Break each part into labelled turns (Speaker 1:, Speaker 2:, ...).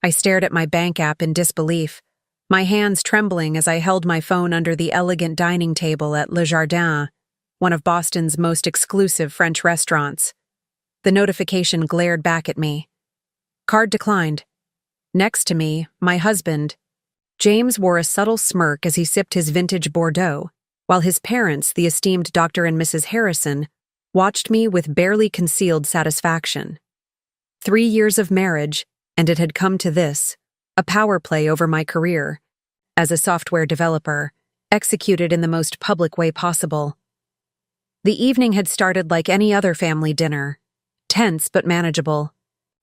Speaker 1: I stared at my bank app in disbelief, my hands trembling as I held my phone under the elegant dining table at Le Jardin, one of Boston's most exclusive French restaurants. The notification glared back at me. Card declined. Next to me, my husband. James wore a subtle smirk as he sipped his vintage Bordeaux, while his parents, the esteemed Dr. and Mrs. Harrison, watched me with barely concealed satisfaction. 3 years of marriage, and it had come to this, a power play over my career, as a software developer, executed in the most public way possible. The evening had started like any other family dinner, tense but manageable.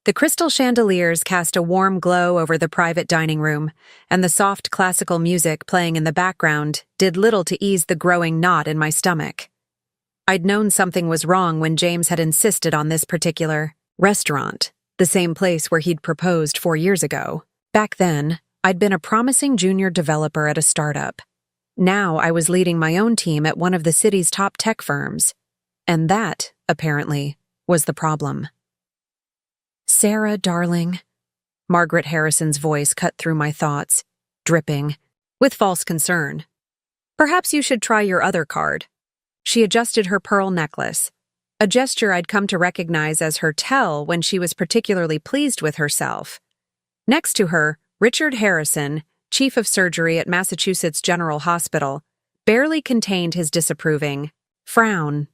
Speaker 1: The crystal chandeliers cast a warm glow over the private dining room, and the soft classical music playing in the background did little to ease the growing knot in my stomach. I'd known something was wrong when James had insisted on this particular restaurant, the same place where he'd proposed 4 years ago. Back then, I'd been a promising junior developer at a startup. Now I was leading my own team at one of the city's top tech firms. And that, apparently, was the problem. "Sarah, darling," Margaret Harrison's voice cut through my thoughts, dripping, with false concern. "Perhaps you should try your other card." She adjusted her pearl necklace, a gesture I'd come to recognize as her tell when she was particularly pleased with herself. Next to her, Richard Harrison, chief of surgery at Massachusetts General Hospital, barely contained his disapproving frown.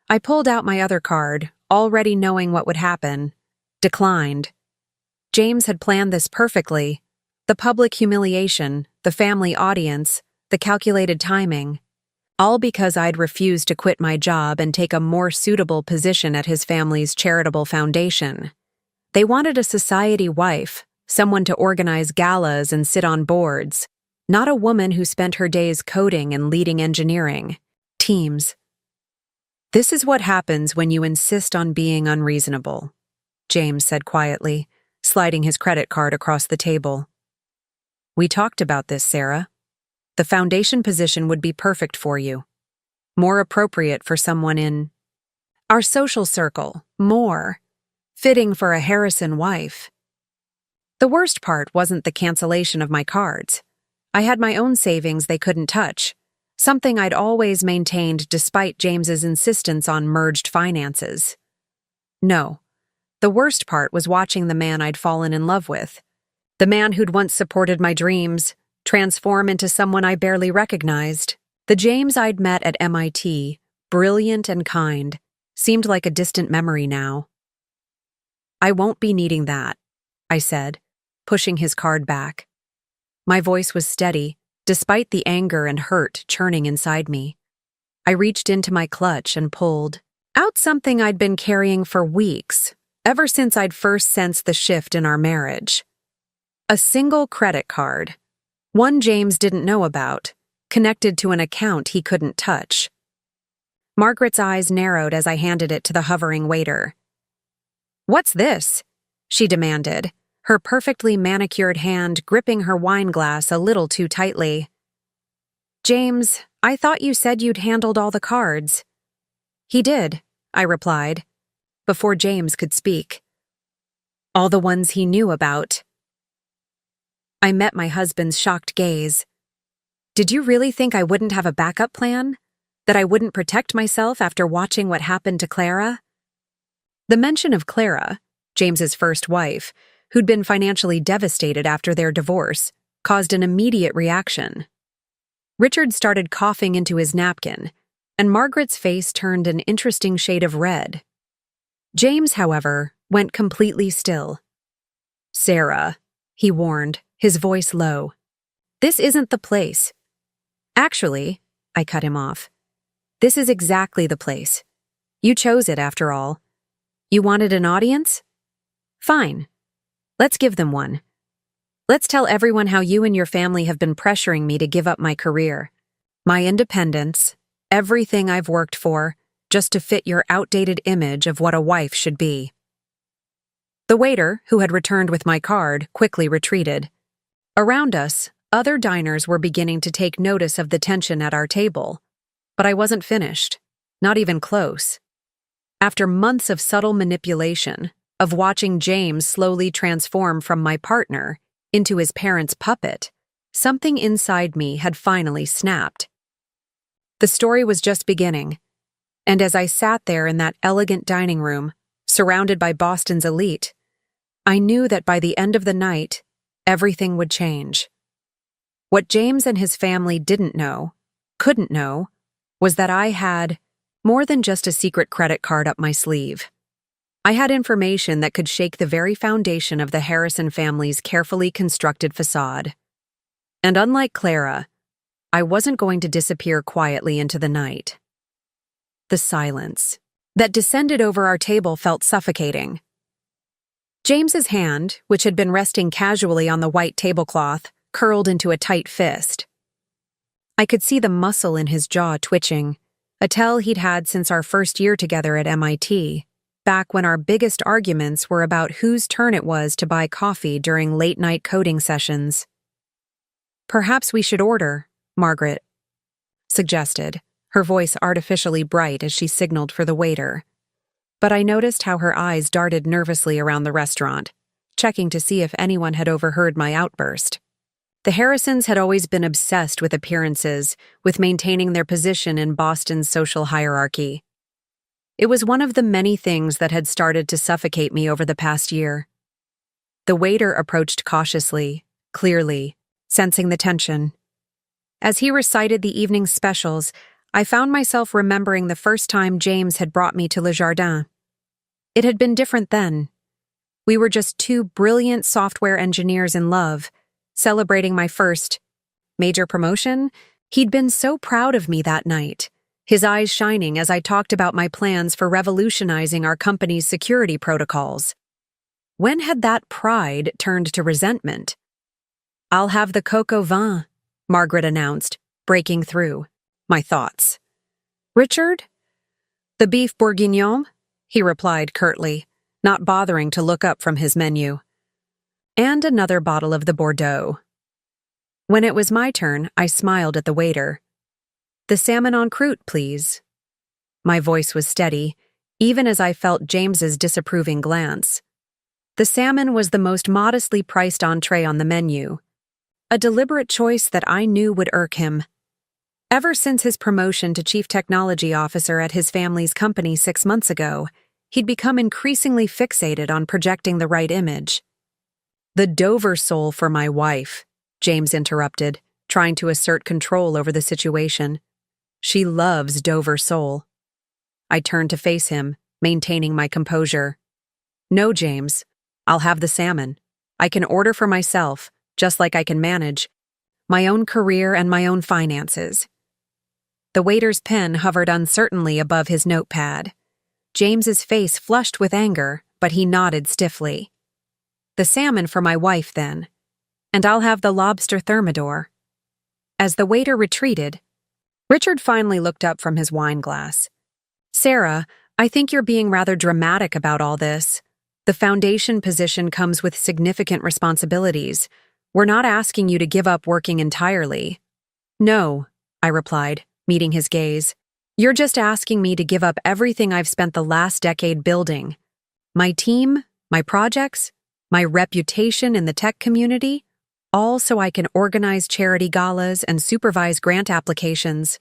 Speaker 1: I pulled out my other card, already knowing what would happen. Declined. James had planned this perfectly. The public humiliation, the family audience, the calculated timing. All because I'd refused to quit my job and take a more suitable position at his family's charitable foundation. They wanted a society wife, someone to organize galas and sit on boards, not a woman who spent her days coding and leading engineering teams. "This is what happens when you insist on being unreasonable," James said quietly, sliding his credit card across the table. "We talked about this, Sarah. The foundation position would be perfect for you. More appropriate for someone in our social circle, more fitting for a Harrison wife." The worst part wasn't the cancellation of my cards. I had my own savings they couldn't touch, something I'd always maintained despite James's insistence on merged finances. No. The worst part was watching the man I'd fallen in love with, the man who'd once supported my dreams, transform into someone I barely recognized. The James I'd met at MIT, brilliant and kind, seemed like a distant memory now. "I won't be needing that," I said, pushing his card back. My voice was steady, despite the anger and hurt churning inside me. I reached into my clutch and pulled out something I'd been carrying for weeks, ever since I'd first sensed the shift in our marriage. A single credit card, one James didn't know about, connected to an account he couldn't touch. Margaret's eyes narrowed as I handed it to the hovering waiter. "What's this?" she demanded, her perfectly manicured hand gripping her wine glass a little too tightly. "James, I thought you said you'd handled all the cards." "He did," I replied, before James could speak. "All the ones he knew about." I met my husband's shocked gaze. "Did you really think I wouldn't have a backup plan? That I wouldn't protect myself after watching what happened to Clara?" The mention of Clara, James's first wife, who'd been financially devastated after their divorce, caused an immediate reaction. Richard started coughing into his napkin, and Margaret's face turned an interesting shade of red. James, however, went completely still. "Sarah," he warned, his voice low, "this isn't the place." "Actually," I cut him off, "this is exactly the place. You chose it, after all. You wanted an audience? Fine. Let's give them one. Let's tell everyone how you and your family have been pressuring me to give up my career, my independence, everything I've worked for, just to fit your outdated image of what a wife should be." The waiter, who had returned with my card, quickly retreated. Around us, other diners were beginning to take notice of the tension at our table, but I wasn't finished, not even close. After months of subtle manipulation, of watching James slowly transform from my partner into his parents' puppet, something inside me had finally snapped. The story was just beginning, and as I sat there in that elegant dining room, surrounded by Boston's elite, I knew that by the end of the night, everything would change. What James and his family couldn't know, was that I had more than just a secret credit card up my sleeve. I had information that could shake the very foundation of the Harrison family's carefully constructed facade. And unlike Clara, I wasn't going to disappear quietly into the night. The silence that descended over our table felt suffocating. James's hand, which had been resting casually on the white tablecloth, curled into a tight fist. I could see the muscle in his jaw twitching, a tell he'd had since our first year together at MIT, back when our biggest arguments were about whose turn it was to buy coffee during late-night coding sessions. "Perhaps we should order," Margaret suggested, her voice artificially bright as she signaled for the waiter. But I noticed how her eyes darted nervously around the restaurant, checking to see if anyone had overheard my outburst. The Harrisons had always been obsessed with appearances, with maintaining their position in Boston's social hierarchy. It was one of the many things that had started to suffocate me over the past year. The waiter approached cautiously, clearly, sensing the tension. As he recited the evening's specials, I found myself remembering the first time James had brought me to Le Jardin. It had been different then. We were just two brilliant software engineers in love, celebrating my first major promotion. He'd been so proud of me that night, his eyes shining as I talked about my plans for revolutionizing our company's security protocols. When had that pride turned to resentment? "I'll have the coq au vin," Margaret announced, breaking through my thoughts. "Richard?" "The beef bourguignon," he replied curtly, not bothering to look up from his menu. "And another bottle of the Bordeaux." When it was my turn, I smiled at the waiter. "The salmon en croûte, please." My voice was steady, even as I felt James's disapproving glance. The salmon was the most modestly priced entree on the menu, a deliberate choice that I knew would irk him. Ever since his promotion to Chief Technology Officer at his family's company 6 months ago, he'd become increasingly fixated on projecting the right image. "The Dover sole for my wife," James interrupted, trying to assert control over the situation. "She loves Dover sole." I turned to face him, maintaining my composure. "No, James. I'll have the salmon. I can order for myself, just like I can manage my own career and my own finances." The waiter's pen hovered uncertainly above his notepad. James's face flushed with anger, but he nodded stiffly. "The salmon for my wife, then. And I'll have the lobster thermidor." As the waiter retreated, Richard finally looked up from his wine glass. "Sarah, I think you're being rather dramatic about all this. The foundation position comes with significant responsibilities. We're not asking you to give up working entirely." "No," I replied, meeting his gaze. "You're just asking me to give up everything I've spent the last decade building. My team, my projects, my reputation in the tech community, all so I can organize charity galas and supervise grant applications."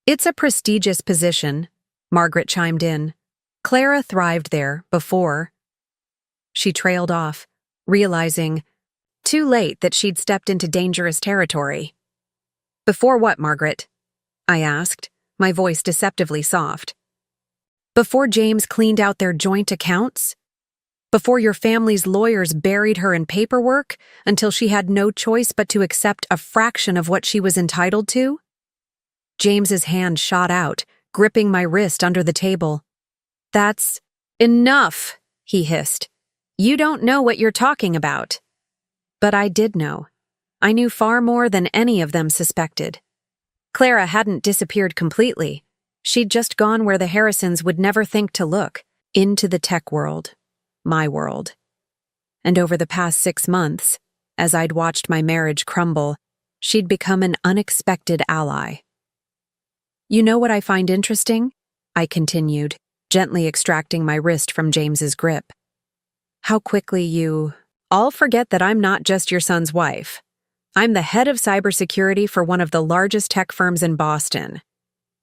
Speaker 1: "It's a prestigious position," Margaret chimed in. "Clara thrived there before." She trailed off, realizing too late that she'd stepped into dangerous territory. "Before what, Margaret?" I asked, my voice deceptively soft. "Before James cleaned out their joint accounts? Before your family's lawyers buried her in paperwork until she had no choice but to accept a fraction of what she was entitled to?" James's hand shot out, gripping my wrist under the table. "That's enough," he hissed. "You don't know what you're talking about." But I did know. I knew far more than any of them suspected. Clara hadn't disappeared completely. She'd just gone where the Harrisons would never think to look, into the tech world, my world. And over the past 6 months, as I'd watched my marriage crumble, she'd become an unexpected ally. "You know what I find interesting?" I continued, gently extracting my wrist from James's grip. How quickly you all forget that I'm not just your son's wife. I'm the head of cybersecurity for one of the largest tech firms in Boston.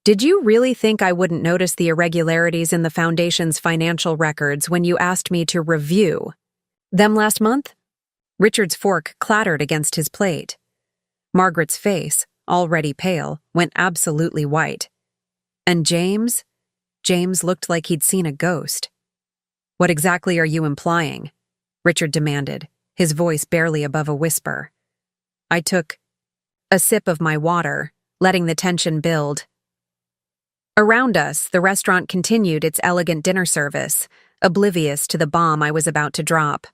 Speaker 1: Did you really think I wouldn't notice the irregularities in the Foundation's financial records when you asked me to review them last month? Richard's fork clattered against his plate. Margaret's face, already pale, went absolutely white. And James? James looked like he'd seen a ghost. What exactly are you implying? Richard demanded, his voice barely above a whisper. I took a sip of my water, letting the tension build. Around us, the restaurant continued its elegant dinner service, oblivious to the bomb I was about to drop.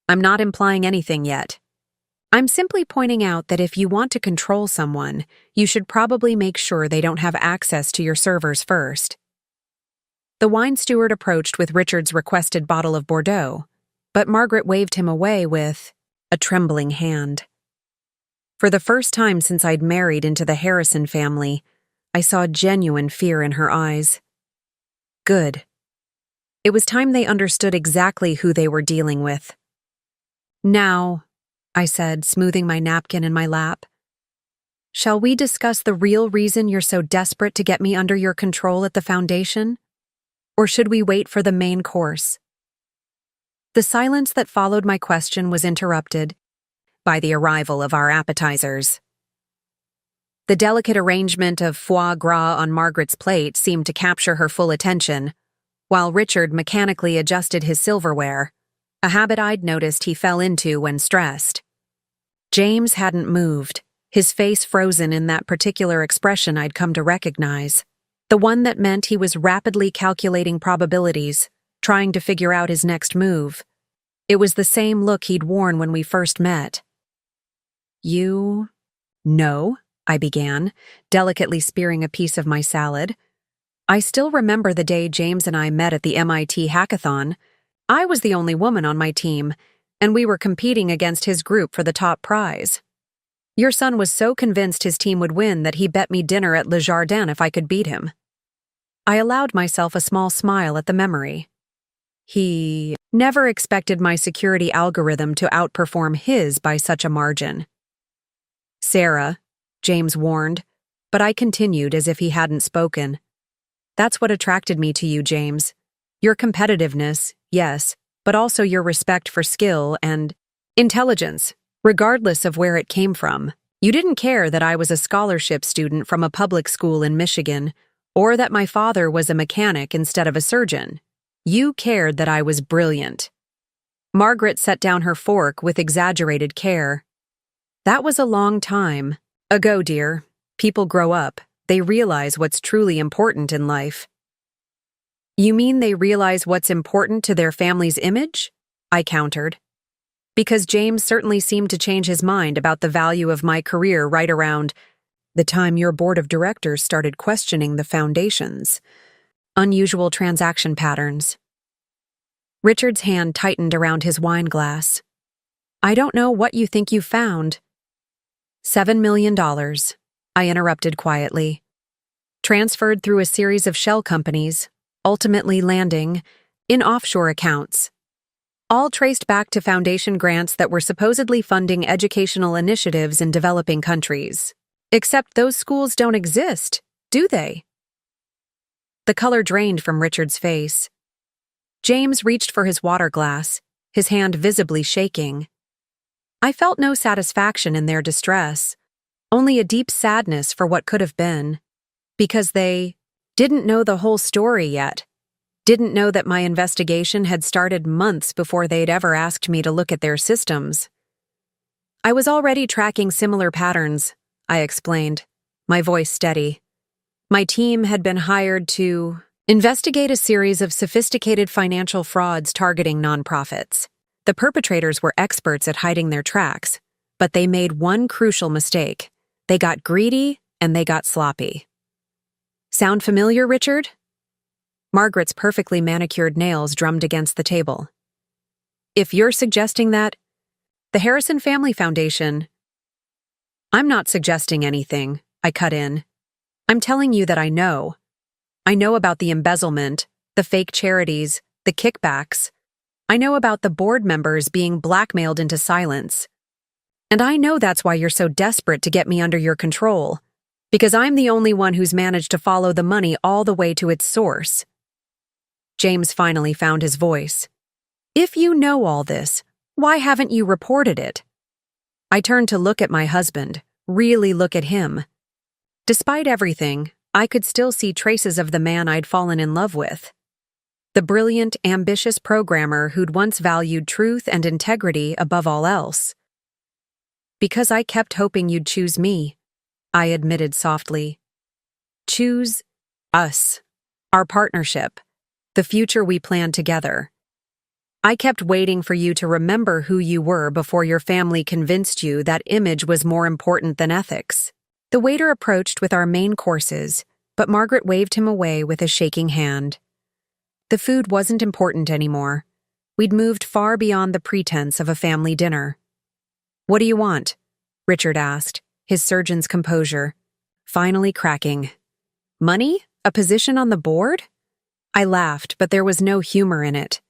Speaker 1: I'm not implying anything yet. I'm simply pointing out that if you want to control someone, you should probably make sure they don't have access to your servers first. The wine steward approached with Richard's requested bottle of Bordeaux, but Margaret waved him away with a trembling hand. For the first time since I'd married into the Harrison family, I saw genuine fear in her eyes. Good. It was time they understood exactly who they were dealing with. Now, I said, smoothing my napkin in my lap, shall we discuss the real reason you're so desperate to get me under your control at the Foundation? Or should we wait for the main course? The silence that followed my question was interrupted by the arrival of our appetizers. The delicate arrangement of foie gras on Margaret's plate seemed to capture her full attention, while Richard mechanically adjusted his silverware, a habit I'd noticed he fell into when stressed. James hadn't moved, his face frozen in that particular expression I'd come to recognize, the one that meant he was rapidly calculating probabilities, trying to figure out his next move. It was the same look he'd worn when we first met. You know, I began, delicately spearing a piece of my salad. I still remember the day James and I met at the MIT hackathon. I was the only woman on my team, and we were competing against his group for the top prize. Your son was so convinced his team would win that he bet me dinner at Le Jardin if I could beat him. I allowed myself a small smile at the memory. He never expected my security algorithm to outperform his by such a margin. Sarah, James warned, but I continued as if he hadn't spoken. That's what attracted me to you, James. Your competitiveness, yes, but also your respect for skill and intelligence, regardless of where it came from. You didn't care that I was a scholarship student from a public school in Michigan, or that my father was a mechanic instead of a surgeon. You cared that I was brilliant. Margaret set down her fork with exaggerated care. That was a long time ago, dear. People grow up. They realize what's truly important in life. You mean they realize what's important to their family's image? I countered. Because James certainly seemed to change his mind about the value of my career right around the time your board of directors started questioning the Foundation's unusual transaction patterns. Richard's hand tightened around his wine glass. I don't know what you think you found. $7 million, I interrupted quietly. Transferred through a series of shell companies, ultimately landing in offshore accounts. All traced back to Foundation grants that were supposedly funding educational initiatives in developing countries. Except those schools don't exist, do they? The color drained from Richard's face. James reached for his water glass, his hand visibly shaking. I felt no satisfaction in their distress, only a deep sadness for what could have been. Because they didn't know the whole story yet, didn't know that my investigation had started months before they'd ever asked me to look at their systems. I was already tracking similar patterns, I explained, my voice steady. My team had been hired to investigate a series of sophisticated financial frauds targeting nonprofits. The perpetrators were experts at hiding their tracks, but they made one crucial mistake. They got greedy and they got sloppy. Sound familiar, Richard? Margaret's perfectly manicured nails drummed against the table. If you're suggesting that, the Harrison Family Foundation... I'm not suggesting anything, I cut in. I'm telling you that I know. I know about the embezzlement, the fake charities, the kickbacks. I know about the board members being blackmailed into silence. And I know that's why you're so desperate to get me under your control. Because I'm the only one who's managed to follow the money all the way to its source. James finally found his voice. If you know all this, why haven't you reported it? I turned to look at my husband, really look at him. Despite everything, I could still see traces of the man I'd fallen in love with. The brilliant, ambitious programmer who'd once valued truth and integrity above all else. Because I kept hoping you'd choose me, I admitted softly. Choose us, our partnership, the future we planned together. I kept waiting for you to remember who you were before your family convinced you that image was more important than ethics. The waiter approached with our main courses, but Margaret waved him away with a shaking hand. The food wasn't important anymore. We'd moved far beyond the pretense of a family dinner. What do you want? Richard asked, his surgeon's composure finally cracking. Money? A position on the board? I laughed, but there was no humor in it.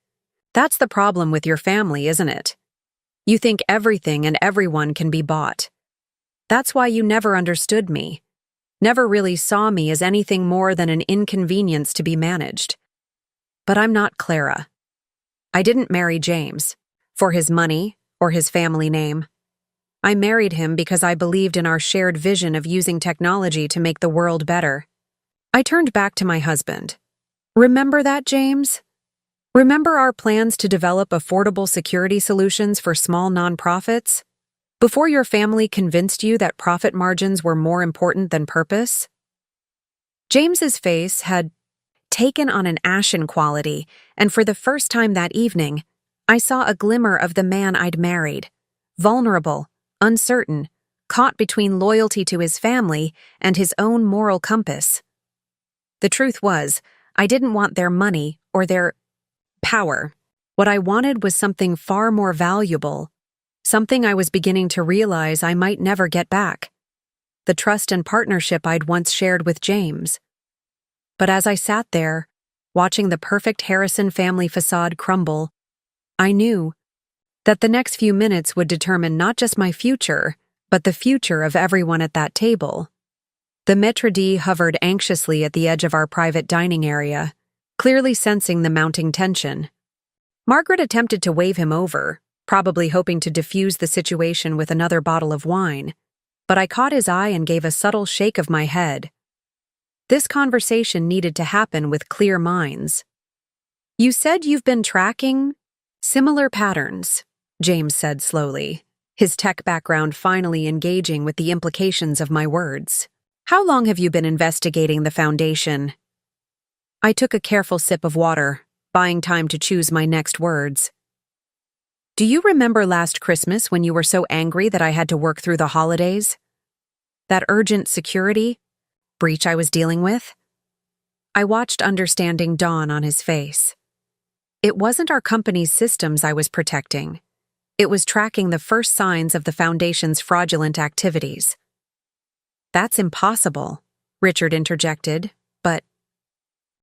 Speaker 1: That's the problem with your family, isn't it? You think everything and everyone can be bought. That's why you never understood me. Never really saw me as anything more than an inconvenience to be managed. But I'm not Clara. I didn't marry James for his money or his family name. I married him because I believed in our shared vision of using technology to make the world better. I turned back to my husband. Remember that, James? Remember our plans to develop affordable security solutions for small nonprofits? Before your family convinced you that profit margins were more important than purpose? James's face had taken on an ashen quality, and for the first time that evening, I saw a glimmer of the man I'd married. Vulnerable, uncertain, caught between loyalty to his family and his own moral compass. The truth was, I didn't want their money or their power. What I wanted was something far more valuable, something I was beginning to realize I might never get back. The trust and partnership I'd once shared with James. But as I sat there, watching the perfect Harrison family facade crumble, I knew that the next few minutes would determine not just my future, but the future of everyone at that table. The maître d' hovered anxiously at the edge of our private dining area, clearly sensing the mounting tension. Margaret attempted to wave him over, probably hoping to diffuse the situation with another bottle of wine, but I caught his eye and gave a subtle shake of my head. This conversation needed to happen with clear minds. You said you've been tracking similar patterns, James said slowly, his tech background finally engaging with the implications of my words. How long have you been investigating the foundation? I took a careful sip of water, buying time to choose my next words. Do you remember last Christmas when you were so angry that I had to work through the holidays? That urgent security breach I was dealing with? I watched understanding dawn on his face. It wasn't our company's systems I was protecting. It was tracking the first signs of the Foundation's fraudulent activities. That's impossible, Richard interjected, but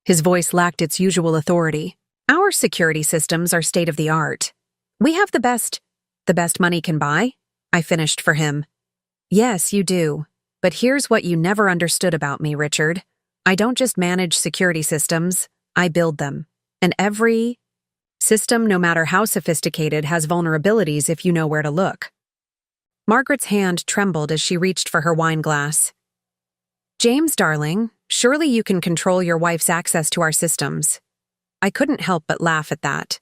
Speaker 1: his voice lacked its usual authority. Our security systems are state-of-the-art. We have the best money can buy, I finished for him. Yes, you do. But here's what you never understood about me, Richard. I don't just manage security systems, I build them. And every system, no matter how sophisticated, has vulnerabilities if you know where to look. Margaret's hand trembled as she reached for her wine glass. James, darling, surely you can control your wife's access to our systems. I couldn't help but laugh at that.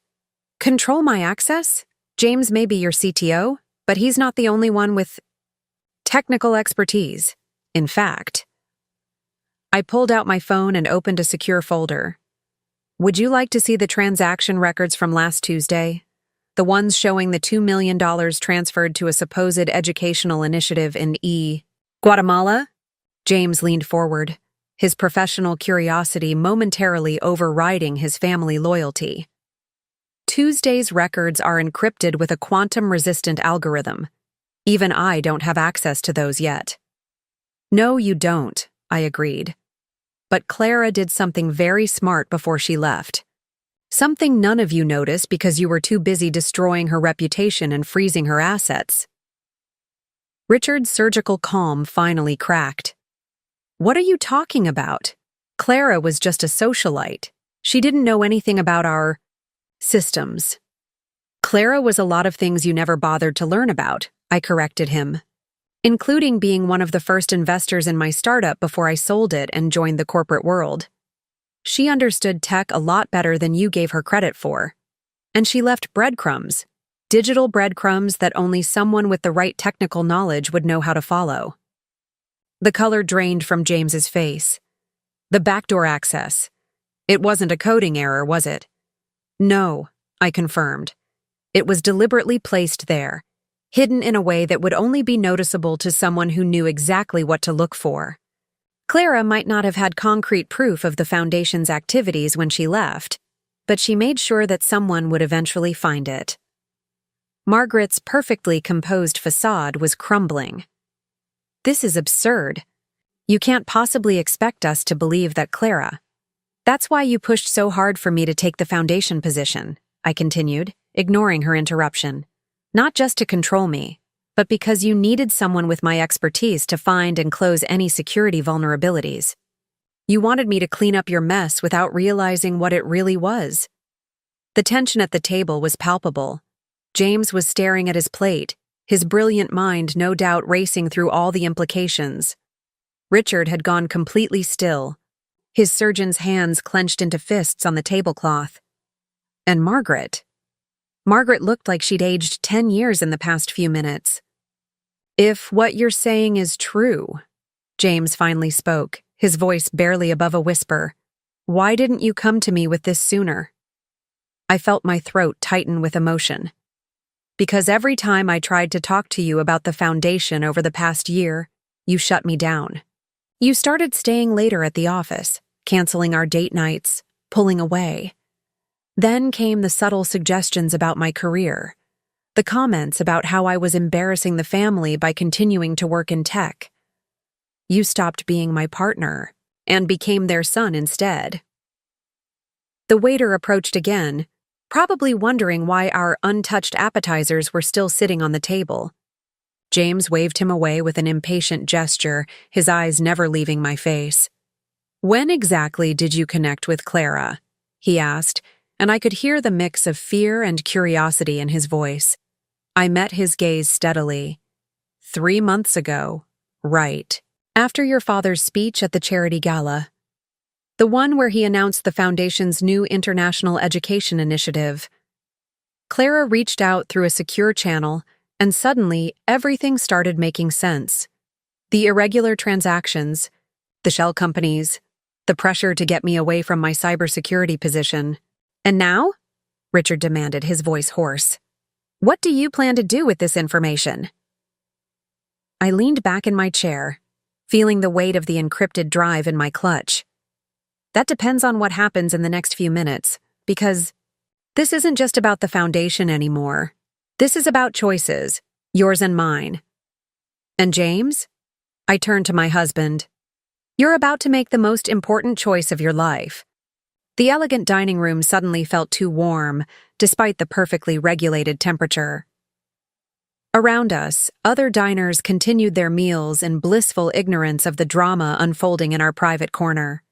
Speaker 1: Control my access? James may be your CTO, but he's not the only one with technical expertise. In fact, I pulled out my phone and opened a secure folder. Would you like to see the transaction records from last Tuesday? The ones showing the $2 million transferred to a supposed educational initiative in Guatemala? James leaned forward, his professional curiosity momentarily overriding his family loyalty. Tuesday's records are encrypted with a quantum-resistant algorithm. Even I don't have access to those yet. No, you don't, I agreed. But Clara did something very smart before she left. Something none of you noticed because you were too busy destroying her reputation and freezing her assets. Richard's surgical calm finally cracked. What are you talking about? Clara was just a socialite. She didn't know anything about our systems. Clara was a lot of things you never bothered to learn about, I corrected him, including being one of the first investors in my startup before I sold it and joined the corporate world. She understood tech a lot better than you gave her credit for. And she left breadcrumbs, digital breadcrumbs that only someone with the right technical knowledge would know how to follow. The color drained from James's face. The backdoor access. It wasn't a coding error, was it? No, I confirmed. It was deliberately placed there, hidden in a way that would only be noticeable to someone who knew exactly what to look for. Clara might not have had concrete proof of the Foundation's activities when she left, but she made sure that someone would eventually find it. Margaret's perfectly composed facade was crumbling. This is absurd. You can't possibly expect us to believe that Clara. That's why you pushed so hard for me to take the Foundation position, I continued, ignoring her interruption. Not just to control me, but because you needed someone with my expertise to find and close any security vulnerabilities. You wanted me to clean up your mess without realizing what it really was. The tension at the table was palpable. James was staring at his plate, his brilliant mind no doubt racing through all the implications. Richard had gone completely still, his surgeon's hands clenched into fists on the tablecloth. And Margaret looked like she'd aged 10 years in the past few minutes. If what you're saying is true, James finally spoke, his voice barely above a whisper, why didn't you come to me with this sooner? I felt my throat tighten with emotion. Because every time I tried to talk to you about the Foundation over the past year, you shut me down. You started staying later at the office, canceling our date nights, pulling away. Then came the subtle suggestions about my career, the comments about how I was embarrassing the family by continuing to work in tech. You stopped being my partner and became their son instead. The waiter approached again, probably wondering why our untouched appetizers were still sitting on the table. James waved him away with an impatient gesture, his eyes never leaving my face. When exactly did you connect with Clara? He asked, and I could hear the mix of fear and curiosity in his voice. I met his gaze steadily. 3 months ago, right, after your father's speech at the charity gala. The one where he announced the Foundation's new international education initiative. Clara reached out through a secure channel, and suddenly everything started making sense. The irregular transactions, the shell companies, the pressure to get me away from my cybersecurity position. And now? Richard demanded, his voice hoarse. What do you plan to do with this information? I leaned back in my chair, feeling the weight of the encrypted drive in my clutch. That depends on what happens in the next few minutes, because this isn't just about the Foundation anymore. This is about choices, yours and mine. And James? I turned to my husband. You're about to make the most important choice of your life. The elegant dining room suddenly felt too warm, despite the perfectly regulated temperature. Around us, other diners continued their meals in blissful ignorance of the drama unfolding in our private corner.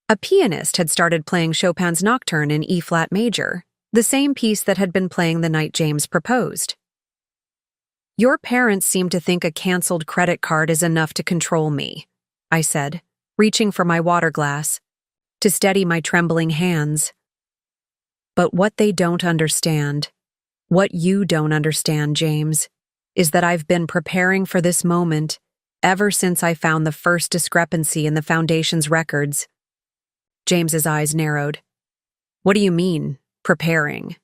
Speaker 1: A pianist had started playing Chopin's Nocturne in E-flat major, the same piece that had been playing the night James proposed. Your parents seem to think a canceled credit card is enough to control me, I said, reaching for my water glass, to steady my trembling hands. But what they don't understand, what you don't understand, James, is that I've been preparing for this moment ever since I found the first discrepancy in the Foundation's records. James's eyes narrowed. What do you mean, preparing?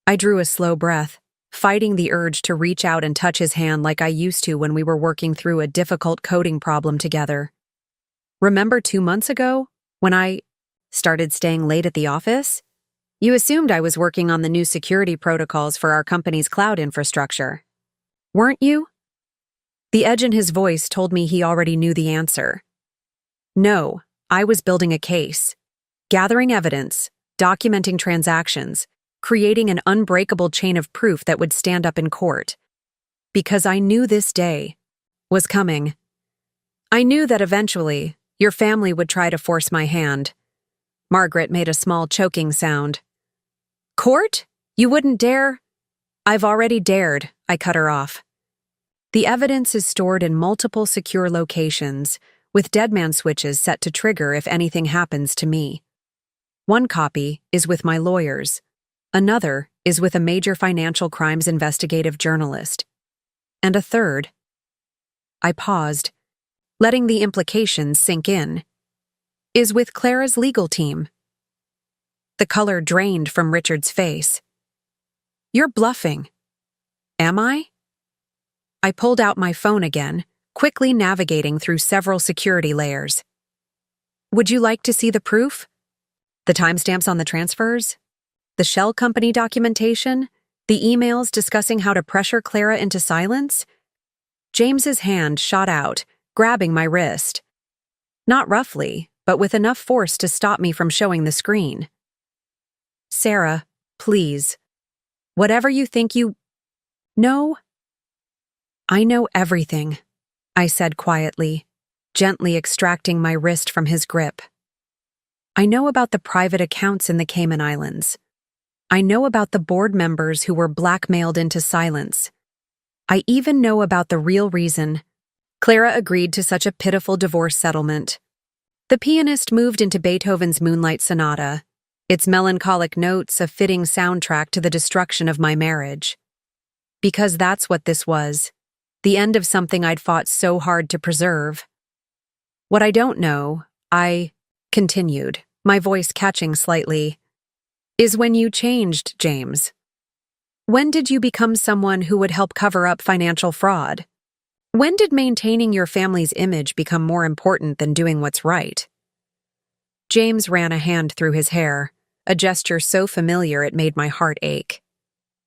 Speaker 1: I drew a slow breath, fighting the urge to reach out and touch his hand like I used to when we were working through a difficult coding problem together. Remember 2 months ago, when I started staying late at the office? You assumed I was working on the new security protocols for our company's cloud infrastructure. Weren't you? The edge in his voice told me he already knew the answer. No, I was building a case, gathering evidence, documenting transactions, creating an unbreakable chain of proof that would stand up in court. Because I knew this day was coming. I knew that eventually your family would try to force my hand. Margaret made a small choking sound. Court? You wouldn't dare? I've already dared, I cut her off. The evidence is stored in multiple secure locations, with deadman switches set to trigger if anything happens to me. One copy is with my lawyers. Another is with a major financial crimes investigative journalist. And a third. I paused, letting the implications sink in, is with Clara's legal team. The color drained from Richard's face. You're bluffing. Am I? I pulled out my phone again, quickly navigating through several security layers. Would you like to see the proof? The timestamps on the transfers? The shell company documentation? The emails discussing how to pressure Clara into silence? James's hand shot out, grabbing my wrist. Not roughly, but with enough force to stop me from showing the screen. Sarah, please. Whatever you think you... know? I know everything, I said quietly, gently extracting my wrist from his grip. I know about the private accounts in the Cayman Islands. I know about the board members who were blackmailed into silence. I even know about the real reason Clara agreed to such a pitiful divorce settlement. The pianist moved into Beethoven's Moonlight Sonata, its melancholic notes a fitting soundtrack to the destruction of my marriage. Because that's what this was, the end of something I'd fought so hard to preserve. What I don't know, I continued, my voice catching slightly, is when you changed, James. When did you become someone who would help cover up financial fraud? When did maintaining your family's image become more important than doing what's right? James ran a hand through his hair, a gesture so familiar it made my heart ache.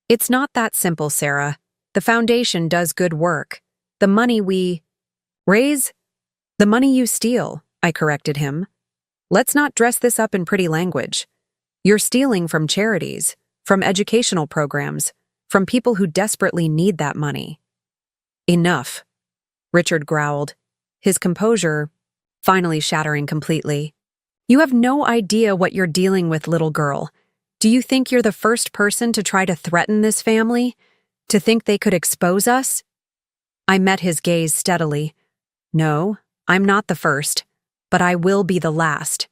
Speaker 1: It's not that simple, Sarah. The foundation does good work. The money we raise, the money you steal, I corrected him. Let's not dress this up in pretty language. You're stealing from charities, from educational programs, from people who desperately need that money. Enough, Richard growled, his composure finally shattering completely. You have no idea what you're dealing with, little girl. Do you think you're the first person to try to threaten this family? To think they could expose us? I met his gaze steadily. No, I'm not the first, but I will be the last.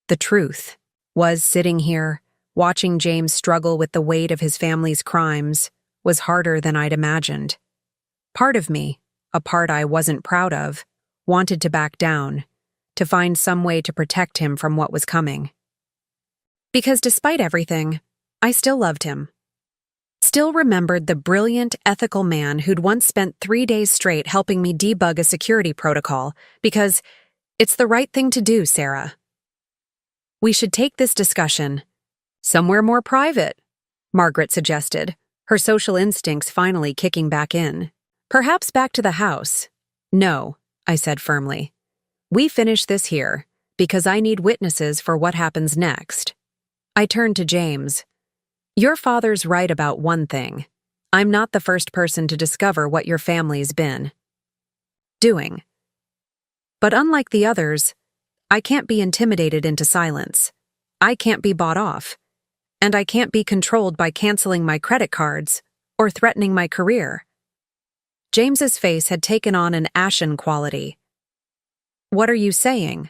Speaker 1: The truth was sitting here, watching James struggle with the weight of his family's crimes, was harder than I'd imagined. Part of me, a part I wasn't proud of, wanted to back down, to find some way to protect him from what was coming. Because despite everything, I still loved him. Still remembered the brilliant, ethical man who'd once spent 3 days straight helping me debug a security protocol, because it's the right thing to do, Sarah. We should take this discussion somewhere more private, Margaret suggested, her social instincts finally kicking back in. Perhaps back to the house. No, I said firmly. We finish this here, because I need witnesses for what happens next. I turned to James. Your father's right about one thing. I'm not the first person to discover what your family's been doing. But unlike the others, I can't be intimidated into silence. I can't be bought off. And I can't be controlled by canceling my credit cards or threatening my career. James's face had taken on an ashen quality. What are you saying?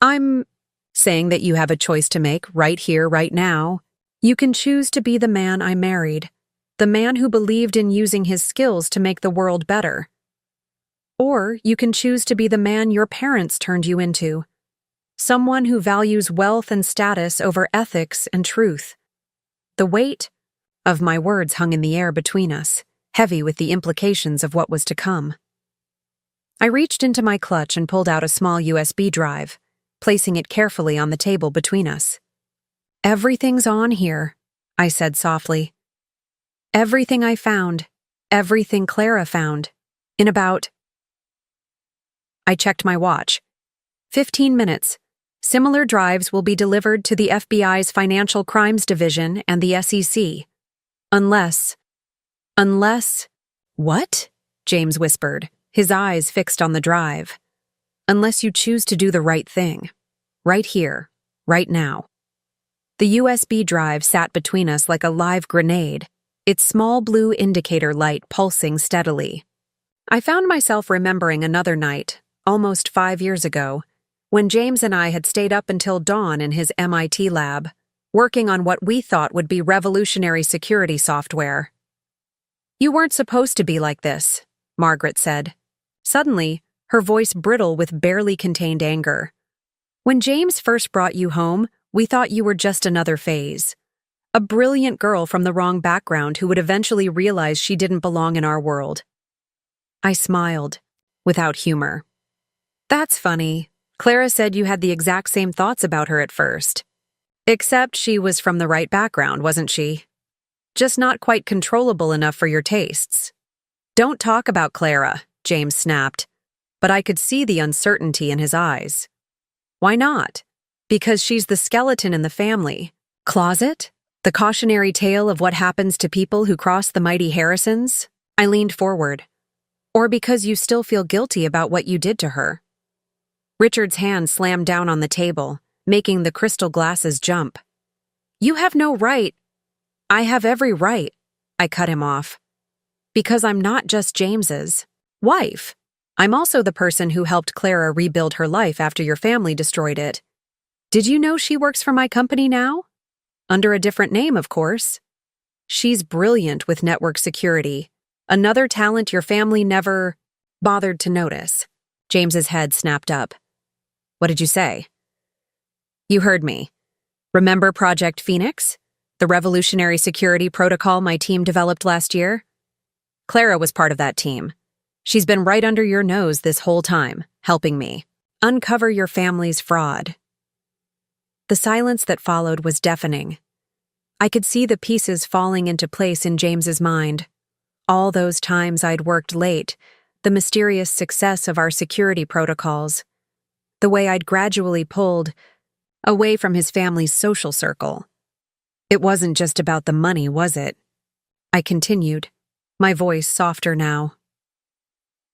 Speaker 1: I'm saying that you have a choice to make right here, right now. You can choose to be the man I married, the man who believed in using his skills to make the world better. Or you can choose to be the man your parents turned you into, someone who values wealth and status over ethics and truth. The weight of my words hung in the air between us, heavy with the implications of what was to come. I reached into my clutch and pulled out a small USB drive, placing it carefully on the table between us. Everything's on here, I said softly. Everything I found, everything Clara found, in about... I checked my watch. 15 minutes. Similar drives will be delivered to the FBI's Financial Crimes Division and the SEC. Unless... What? James whispered, his eyes fixed on the drive. Unless you choose to do the right thing. Right here. Right now. The USB drive sat between us like a live grenade, its small blue indicator light pulsing steadily. I found myself remembering another night, almost 5 years ago, when James and I had stayed up until dawn in his MIT lab, working on what we thought would be revolutionary security software. "You weren't supposed to be like this," Margaret said. Suddenly, her voice brittle with barely contained anger. "When James first brought you home, we thought you were just another phase. A brilliant girl from the wrong background who would eventually realize she didn't belong in our world." I smiled, without humor. "That's funny. Clara said you had the exact same thoughts about her at first. Except she was from the right background, wasn't she? Just not quite controllable enough for your tastes." "Don't talk about Clara," James snapped, but I could see the uncertainty in his eyes. "Why not?" "Because she's the skeleton in the family. Closet? The cautionary tale of what happens to people who cross the mighty Harrisons?" I leaned forward. "Or because you still feel guilty about what you did to her." Richard's hand slammed down on the table, making the crystal glasses jump. "You have no right." "I have every right," I cut him off. "Because I'm not just James's wife. I'm also the person who helped Clara rebuild her life after your family destroyed it. Did you know she works for my company now? Under a different name, of course. She's brilliant with network security. Another talent your family never bothered to notice." James's head snapped up. "What did you say?" "You heard me. Remember Project Phoenix? The revolutionary security protocol my team developed last year? Clara was part of that team. She's been right under your nose this whole time, helping me uncover your family's fraud." The silence that followed was deafening. I could see the pieces falling into place in James's mind. All those times I'd worked late, the mysterious success of our security protocols, the way I'd gradually pulled away from his family's social circle. "It wasn't just about the money, was it?" I continued, my voice softer now.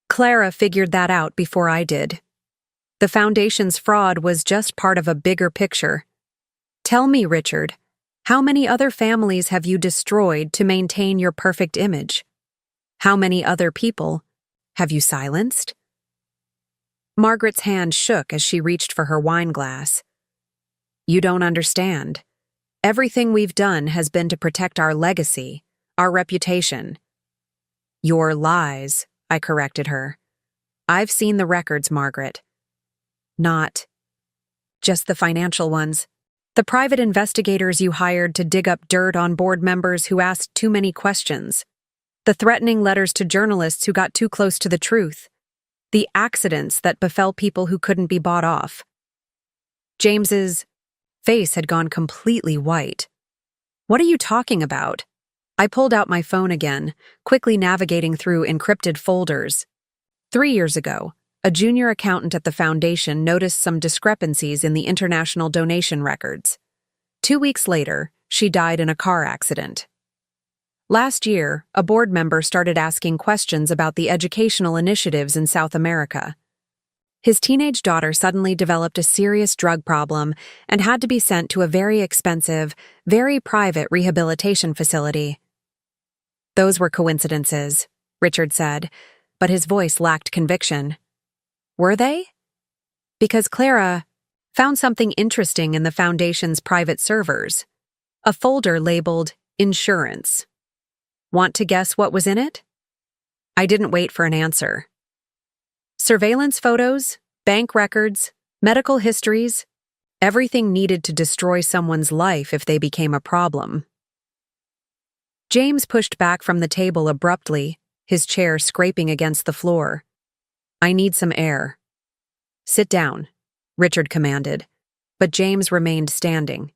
Speaker 1: "Clara figured that out before I did. The Foundation's fraud was just part of a bigger picture. Tell me, Richard, how many other families have you destroyed to maintain your perfect image? How many other people have you silenced?" Margaret's hand shook as she reached for her wine glass. "You don't understand. Everything we've done has been to protect our legacy, our reputation." "Your lies," I corrected her. "I've seen the records, Margaret. Not just the financial ones. The private investigators you hired to dig up dirt on board members who asked too many questions. The threatening letters to journalists who got too close to the truth. The accidents that befell people who couldn't be bought off." James's face had gone completely white. "What are you talking about?" I pulled out my phone again, quickly navigating through encrypted folders. 3 years ago, a junior accountant at the Foundation noticed some discrepancies in the international donation records. 2 weeks later, she died in a car accident. Last year, a board member started asking questions about the educational initiatives in South America. His teenage daughter suddenly developed a serious drug problem and had to be sent to a very expensive, very private rehabilitation facility. "Those were coincidences," Richard said, but his voice lacked conviction. "Were they?" "Because Clara found something interesting in the Foundation's private servers. A folder labeled Insurance. Want to guess what was in it?" I didn't wait for an answer. Surveillance photos, bank records, medical histories, everything needed to destroy someone's life if they became a problem. James pushed back from the table abruptly, his chair scraping against the floor. "I need some air." "Sit down," Richard commanded, but James remained standing.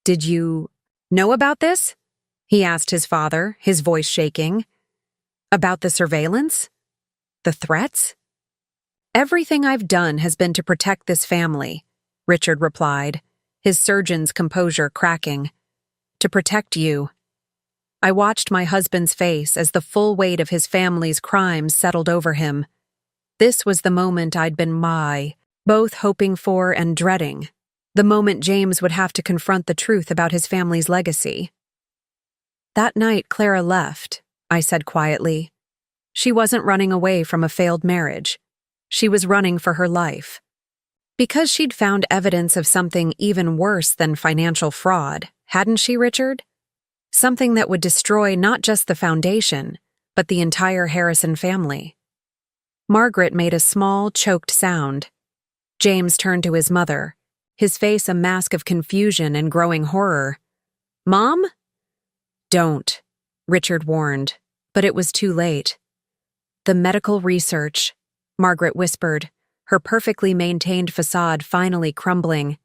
Speaker 1: "Did you know about this?" he asked his father, his voice shaking. "About the surveillance? The threats? Everything I've done has been to protect this family. Richard replied, his surgeon's composure cracking. To protect you. I watched my husband's face as the full weight of his family's crimes settled over him. This was the moment I'd been both hoping for and dreading. The moment James would have to confront the truth about his family's legacy. That night Clara left, I said quietly. She wasn't running away from a failed marriage. She was running for her life. Because she'd found evidence of something even worse than financial fraud, hadn't she, Richard? Something that would destroy not just the foundation, but the entire Harrison family. Margaret made a small, choked sound. James turned to his mother, his face a mask of confusion and growing horror. Mom? Don't, Richard warned, but it was too late. The medical research, Margaret whispered, her perfectly maintained facade finally crumbling.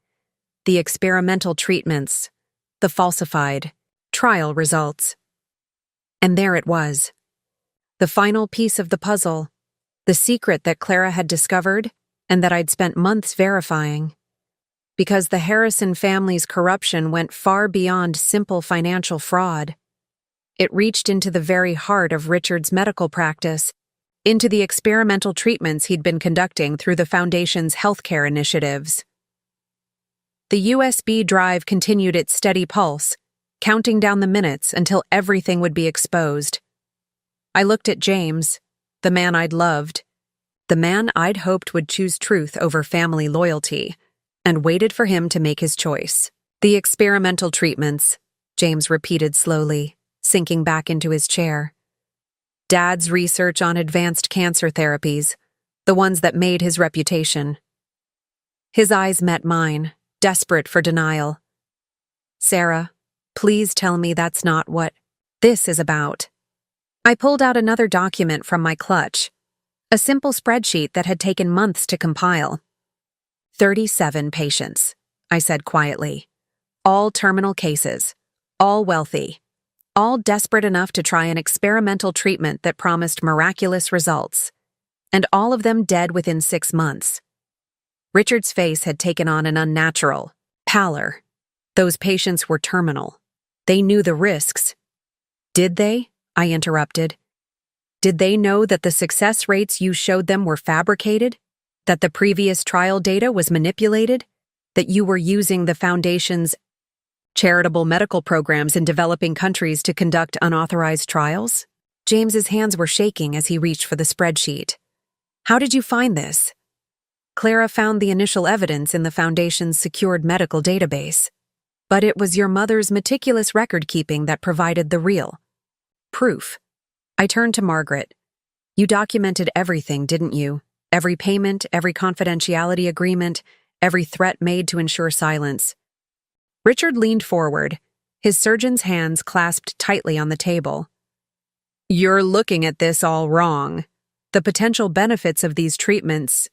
Speaker 1: The experimental treatments, the falsified trial results. And there it was. The final piece of the puzzle, the secret that Clara had discovered and that I'd spent months verifying. Because the Harrison family's corruption went far beyond simple financial fraud. It reached into the very heart of Richard's medical practice, into the experimental treatments he'd been conducting through the Foundation's healthcare initiatives. The USB drive continued its steady pulse, counting down the minutes until everything would be exposed. I looked at James, the man I'd loved, the man I'd hoped would choose truth over family loyalty, and waited for him to make his choice. The experimental treatments, James repeated slowly, sinking back into his chair. Dad's research on advanced cancer therapies, the ones that made his reputation. His eyes met mine, desperate for denial. Sarah, please tell me that's not what this is about. I pulled out another document from my clutch, a simple spreadsheet that had taken months to compile. 37 patients, I said quietly. All terminal cases, all wealthy. All desperate enough to try an experimental treatment that promised miraculous results, and all of them dead within 6 months. Richard's face had taken on an unnatural pallor. Those patients were terminal. They knew the risks. Did they? I interrupted. Did they know that the success rates you showed them were fabricated? That the previous trial data was manipulated? That you were using the Foundation's charitable medical programs in developing countries to conduct unauthorized trials? James's hands were shaking as he reached for the spreadsheet. How did you find this? Clara found the initial evidence in the Foundation's secured medical database. But it was your mother's meticulous record-keeping that provided the real proof. I turned to Margaret. You documented everything, didn't you? Every payment, every confidentiality agreement, every threat made to ensure silence. Richard leaned forward, his surgeon's hands clasped tightly on the table. You're looking at this all wrong. The potential benefits of these treatments.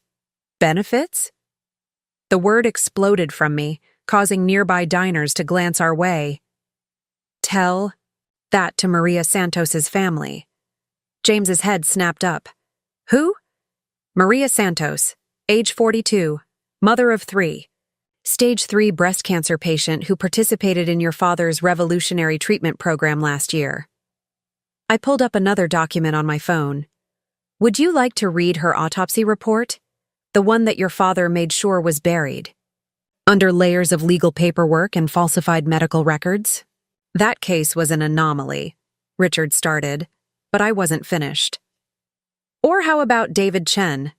Speaker 1: Benefits? The word exploded from me, causing nearby diners to glance our way. Tell that to Maria Santos's family. James's head snapped up. Who? Maria Santos, age 42, mother of 3. Stage 3 breast cancer patient who participated in your father's revolutionary treatment program last year. I pulled up another document on my phone. Would you like to read her autopsy report? The one that your father made sure was buried. Under layers of legal paperwork and falsified medical records? That case was an anomaly, Richard started, but I wasn't finished. Or how about David Chen,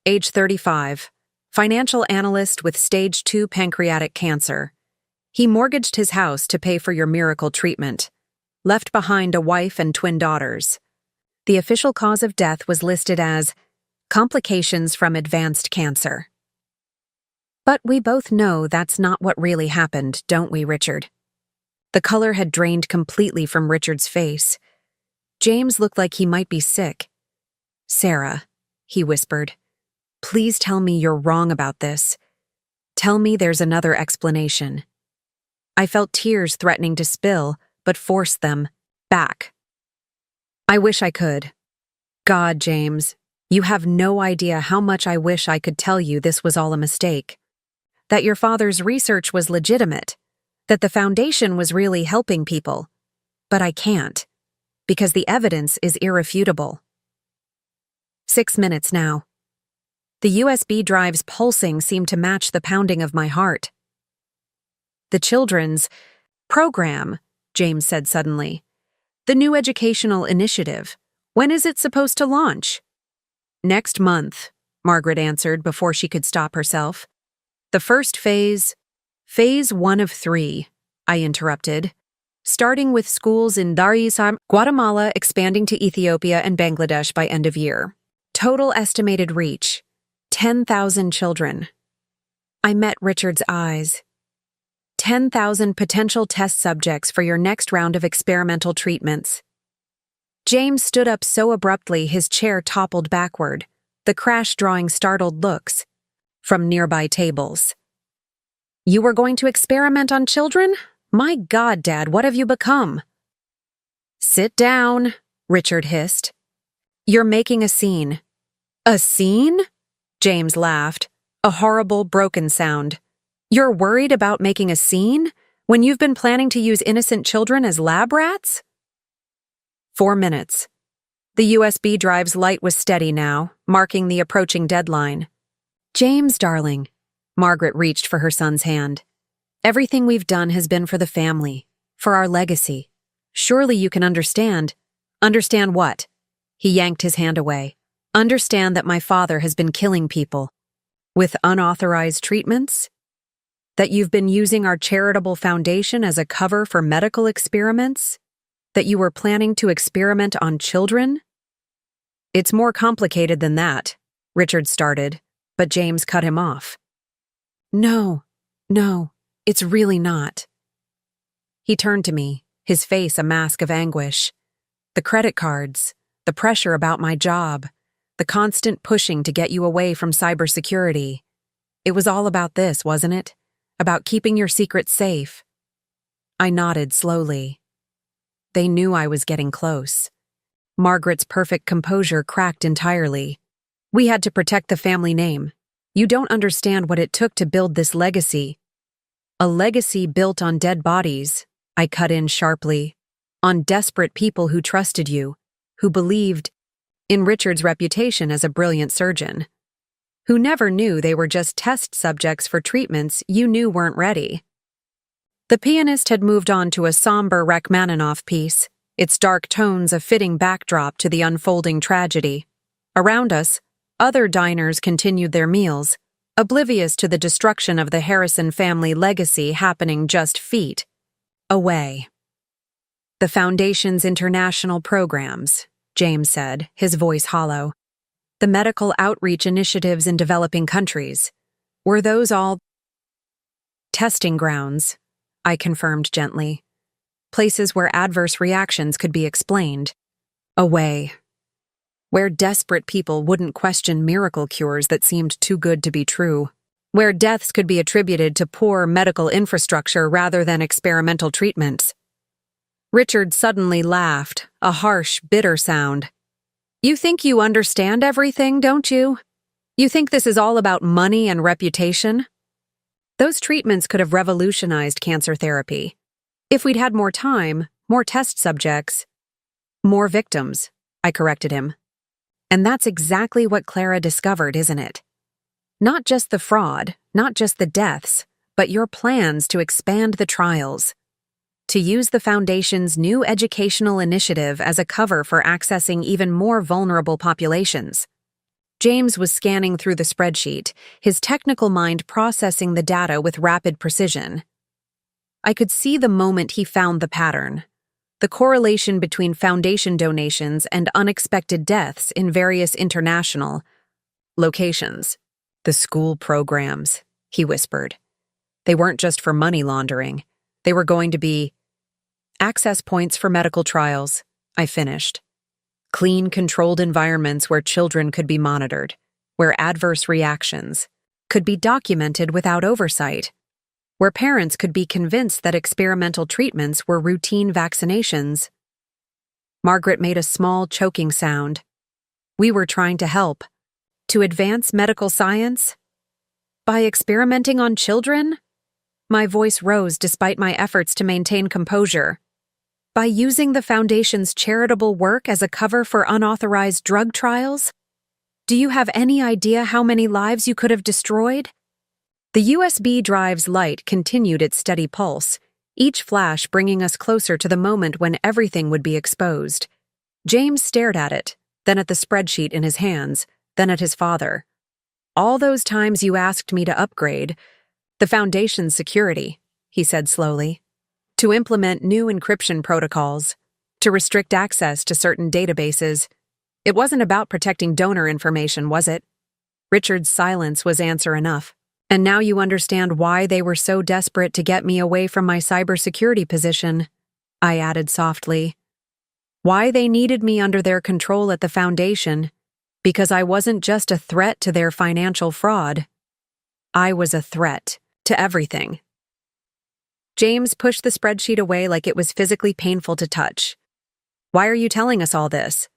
Speaker 1: age 35, financial analyst with stage 2 pancreatic cancer. He mortgaged his house to pay for your miracle treatment, left behind a wife and twin daughters. The official cause of death was listed as complications from advanced cancer. But we both know that's not what really happened, don't we, Richard? The color had drained completely from Richard's face. James looked like he might be sick. Sarah, he whispered, please tell me you're wrong about this. Tell me there's another explanation. I felt tears threatening to spill, but forced them back. I wish I could. God, James, you have no idea how much I wish I could tell you this was all a mistake. that your father's research was legitimate, that the foundation was really helping people. But I can't, because the evidence is irrefutable. 6 minutes now. The USB drive's pulsing seemed to match the pounding of my heart. The children's program, James said suddenly. The new educational initiative. When is it supposed to launch? Next month, Margaret answered before she could stop herself. The first phase 1 of 3, I interrupted. Starting with schools in Dar es Salaam, Guatemala, expanding to Ethiopia and Bangladesh by end of year. Total estimated reach, 10,000 children. I met Richard's eyes. 10,000 potential test subjects for your next round of experimental treatments. James stood up so abruptly his chair toppled backward, the crash drawing startled looks from nearby tables. You were going to experiment on children? My God, Dad, what have you become? Sit down, Richard hissed. You're making a scene. A scene? James laughed, a horrible, broken sound. You're worried about making a scene when you've been planning to use innocent children as lab rats? 4 minutes. The USB drive's light was steady now, marking the approaching deadline. James, darling. Margaret reached for her son's hand. Everything we've done has been for the family, for our legacy. Surely you can understand. Understand what? He yanked his hand away. Understand that my father has been killing people. With unauthorized treatments? That you've been using our charitable foundation as a cover for medical experiments? That you were planning to experiment on children? It's more complicated than that, Richard started, but James cut him off. No, it's really not. He turned to me, his face a mask of anguish. The credit cards, the pressure about my job, the constant pushing to get you away from cybersecurity. It was all about this, wasn't it? About keeping your secrets safe. I nodded slowly. They knew I was getting close. Margaret's perfect composure cracked entirely. We had to protect the family name. You don't understand what it took to build this legacy. A legacy built on dead bodies, I cut in sharply. On desperate people who trusted you, who believed in Richard's reputation as a brilliant surgeon, who never knew they were just test subjects for treatments you knew weren't ready. The pianist had moved on to a somber Rachmaninoff piece, its dark tones a fitting backdrop to the unfolding tragedy. Around us, other diners continued their meals, oblivious to the destruction of the Harrison family legacy happening just feet away. The Foundation's international programs, James said, his voice hollow. The medical outreach initiatives in developing countries. Were those all testing grounds? I confirmed gently. Places where adverse reactions could be explained. Away. Where desperate people wouldn't question miracle cures that seemed too good to be true. Where deaths could be attributed to poor medical infrastructure rather than experimental treatments. Richard suddenly laughed, a harsh, bitter sound. You think you understand everything, don't you? You think this is all about money and reputation? Those treatments could have revolutionized cancer therapy. If we'd had more time, more test subjects, more victims, I corrected him. And that's exactly what Clara discovered, isn't it? Not just the fraud, not just the deaths, but your plans to expand the trials. To use the Foundation's new educational initiative as a cover for accessing even more vulnerable populations. James was scanning through the spreadsheet, his technical mind processing the data with rapid precision. I could see the moment he found the pattern, the correlation between Foundation donations and unexpected deaths in various international locations. The school programs, he whispered. They weren't just for money laundering. They were going to be access points for medical trials, I finished. Clean, controlled environments where children could be monitored, where adverse reactions could be documented without oversight, where parents could be convinced that experimental treatments were routine vaccinations. Margaret made a small, choking sound. We were trying to help. To advance medical science? By experimenting on children? My voice rose despite my efforts to maintain composure. By using the Foundation's charitable work as a cover for unauthorized drug trials? Do you have any idea how many lives you could have destroyed? The USB drive's light continued its steady pulse, each flash bringing us closer to the moment when everything would be exposed. James stared at it, then at the spreadsheet in his hands, then at his father. All those times you asked me to upgrade the Foundation's security, he said slowly, to implement new encryption protocols, to restrict access to certain databases. It wasn't about protecting donor information, was it? Richard's silence was answer enough. And now you understand why they were so desperate to get me away from my cybersecurity position, I added softly. Why they needed me under their control at the Foundation, because I wasn't just a threat to their financial fraud. I was a threat to everything. James pushed the spreadsheet away like it was physically painful to touch. Why are you telling us all this?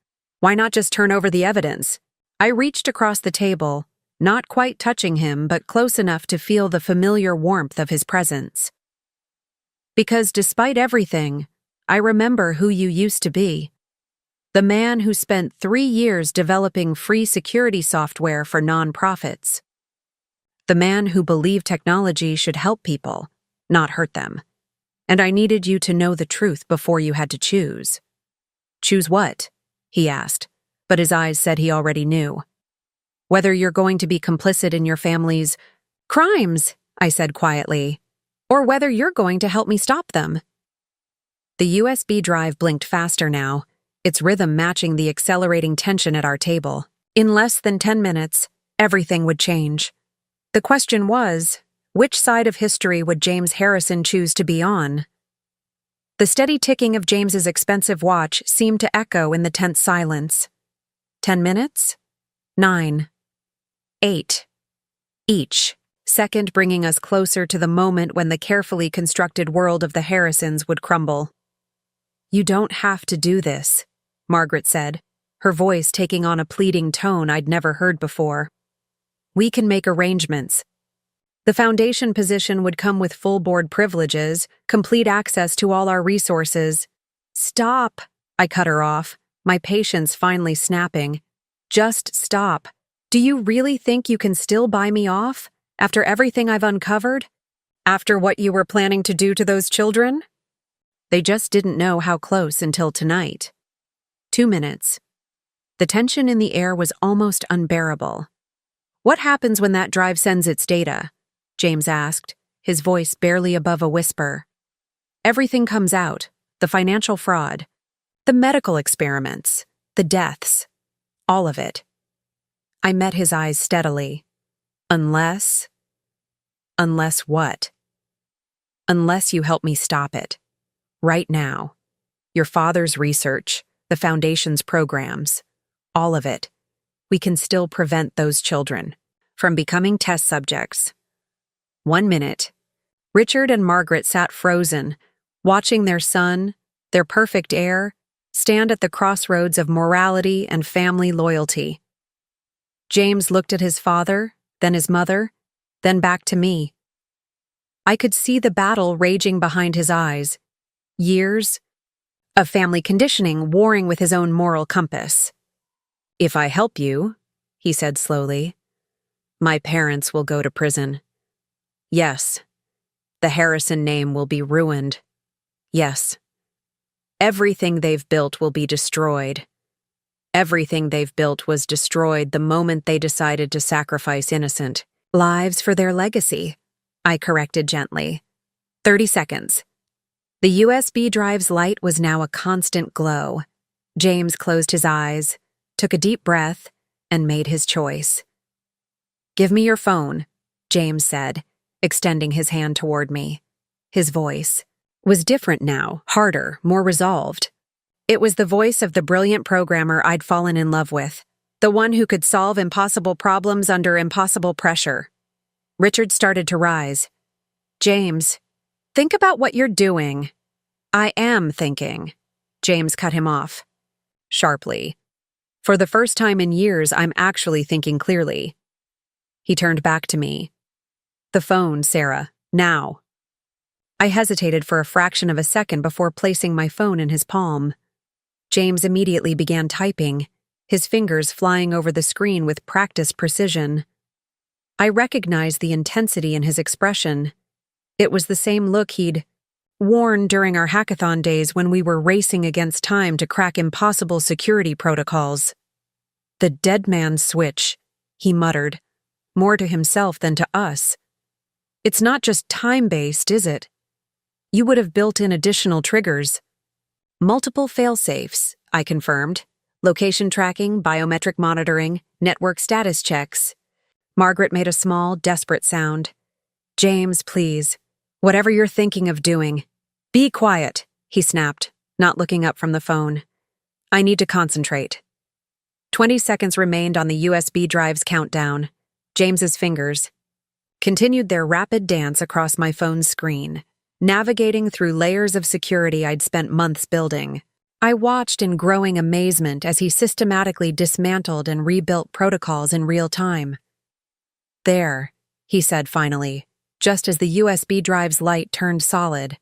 Speaker 1: Why not just turn over the evidence? I reached across the table, not quite touching him, but close enough to feel the familiar warmth of his presence. Because despite everything, I remember who you used to be. The man who spent 3 years developing free security software for nonprofits. The man who believed technology should help people, not hurt them. And I needed you to know the truth before you had to choose. Choose what? He asked, but his eyes said he already knew. Whether you're going to be complicit in your family's crimes, I said quietly, or whether you're going to help me stop them. The USB drive blinked faster now, its rhythm matching the accelerating tension at our table. In less than 10 minutes, everything would change. The question was, which side of history would James Harrison choose to be on? The steady ticking of James's expensive watch seemed to echo in the tense silence. 10 minutes? 9. 8. Each second bringing us closer to the moment when the carefully constructed world of the Harrisons would crumble. You don't have to do this, Margaret said, her voice taking on a pleading tone I'd never heard before. We can make arrangements. The Foundation position would come with full board privileges, complete access to all our resources. Stop, I cut her off, my patience finally snapping. Just stop. Do you really think you can still buy me off, after everything I've uncovered? After what you were planning to do to those children? They just didn't know how close until tonight. 2 minutes. The tension in the air was almost unbearable. What happens when that drive sends its data? James asked, his voice barely above a whisper. Everything comes out, the financial fraud, the medical experiments, the deaths, all of it. I met his eyes steadily. Unless what? Unless you help me stop it. Right now. Your father's research, the Foundation's programs, all of it. We can still prevent those children from becoming test subjects. 1 minute. Richard and Margaret sat frozen, watching their son, their perfect heir, stand at the crossroads of morality and family loyalty. James looked at his father, then his mother, then back to me. I could see the battle raging behind his eyes. Years of family conditioning warring with his own moral compass. If I help you, he said slowly, my parents will go to prison. Yes, the Harrison name will be ruined. Yes, everything they've built will be destroyed. Everything they've built was destroyed the moment they decided to sacrifice innocent lives for their legacy, I corrected gently. 30 seconds. The USB drive's light was now a constant glow. James closed his eyes, took a deep breath, and made his choice. Give me your phone, James said, extending his hand toward me. His voice was different now, harder, more resolved. It was the voice of the brilliant programmer I'd fallen in love with, the one who could solve impossible problems under impossible pressure. Richard started to rise. James, think about what you're doing. I am thinking. James cut him off. Sharply. For the first time in years, I'm actually thinking clearly. He turned back to me, The phone, Sarah. Now. I hesitated for a fraction of a second before placing my phone in his palm. James immediately began typing, his fingers flying over the screen with practiced precision. I recognized the intensity in his expression. It was the same look he'd worn during our hackathon days when we were racing against time to crack impossible security protocols. The dead man's switch, he muttered, more to himself than to us. It's not just time-based, is it? You would have built in additional triggers. Multiple fail-safes, I confirmed. Location tracking, biometric monitoring, network status checks. Margaret made a small, desperate sound. James, please. Whatever you're thinking of doing. Be quiet, he snapped, not looking up from the phone. I need to concentrate. 20 seconds remained on the USB drive's countdown. James's fingers continued their rapid dance across my phone's screen, navigating through layers of security I'd spent months building. I watched in growing amazement as he systematically dismantled and rebuilt protocols in real time. There, he said finally, just as the USB drive's light turned solid.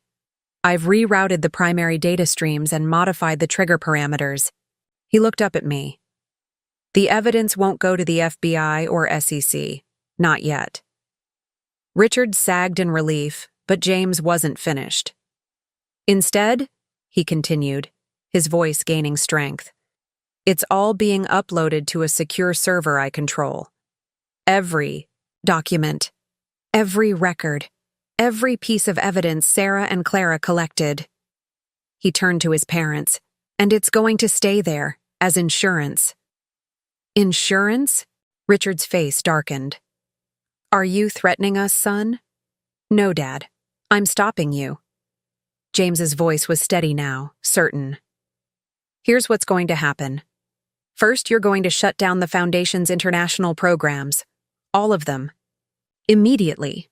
Speaker 1: I've rerouted the primary data streams and modified the trigger parameters. He looked up at me. The evidence won't go to the FBI or SEC. Not yet. Richard sagged in relief, but James wasn't finished. Instead, he continued, his voice gaining strength, it's all being uploaded to a secure server I control. Every document, every record, every piece of evidence Sarah and Clara collected. He turned to his parents, and it's going to stay there, as insurance. Insurance? Richard's face darkened. Are you threatening us, son? No, Dad. I'm stopping you. James's voice was steady now, certain. Here's what's going to happen. First, you're going to shut down the Foundation's international programs. All of them. Immediately.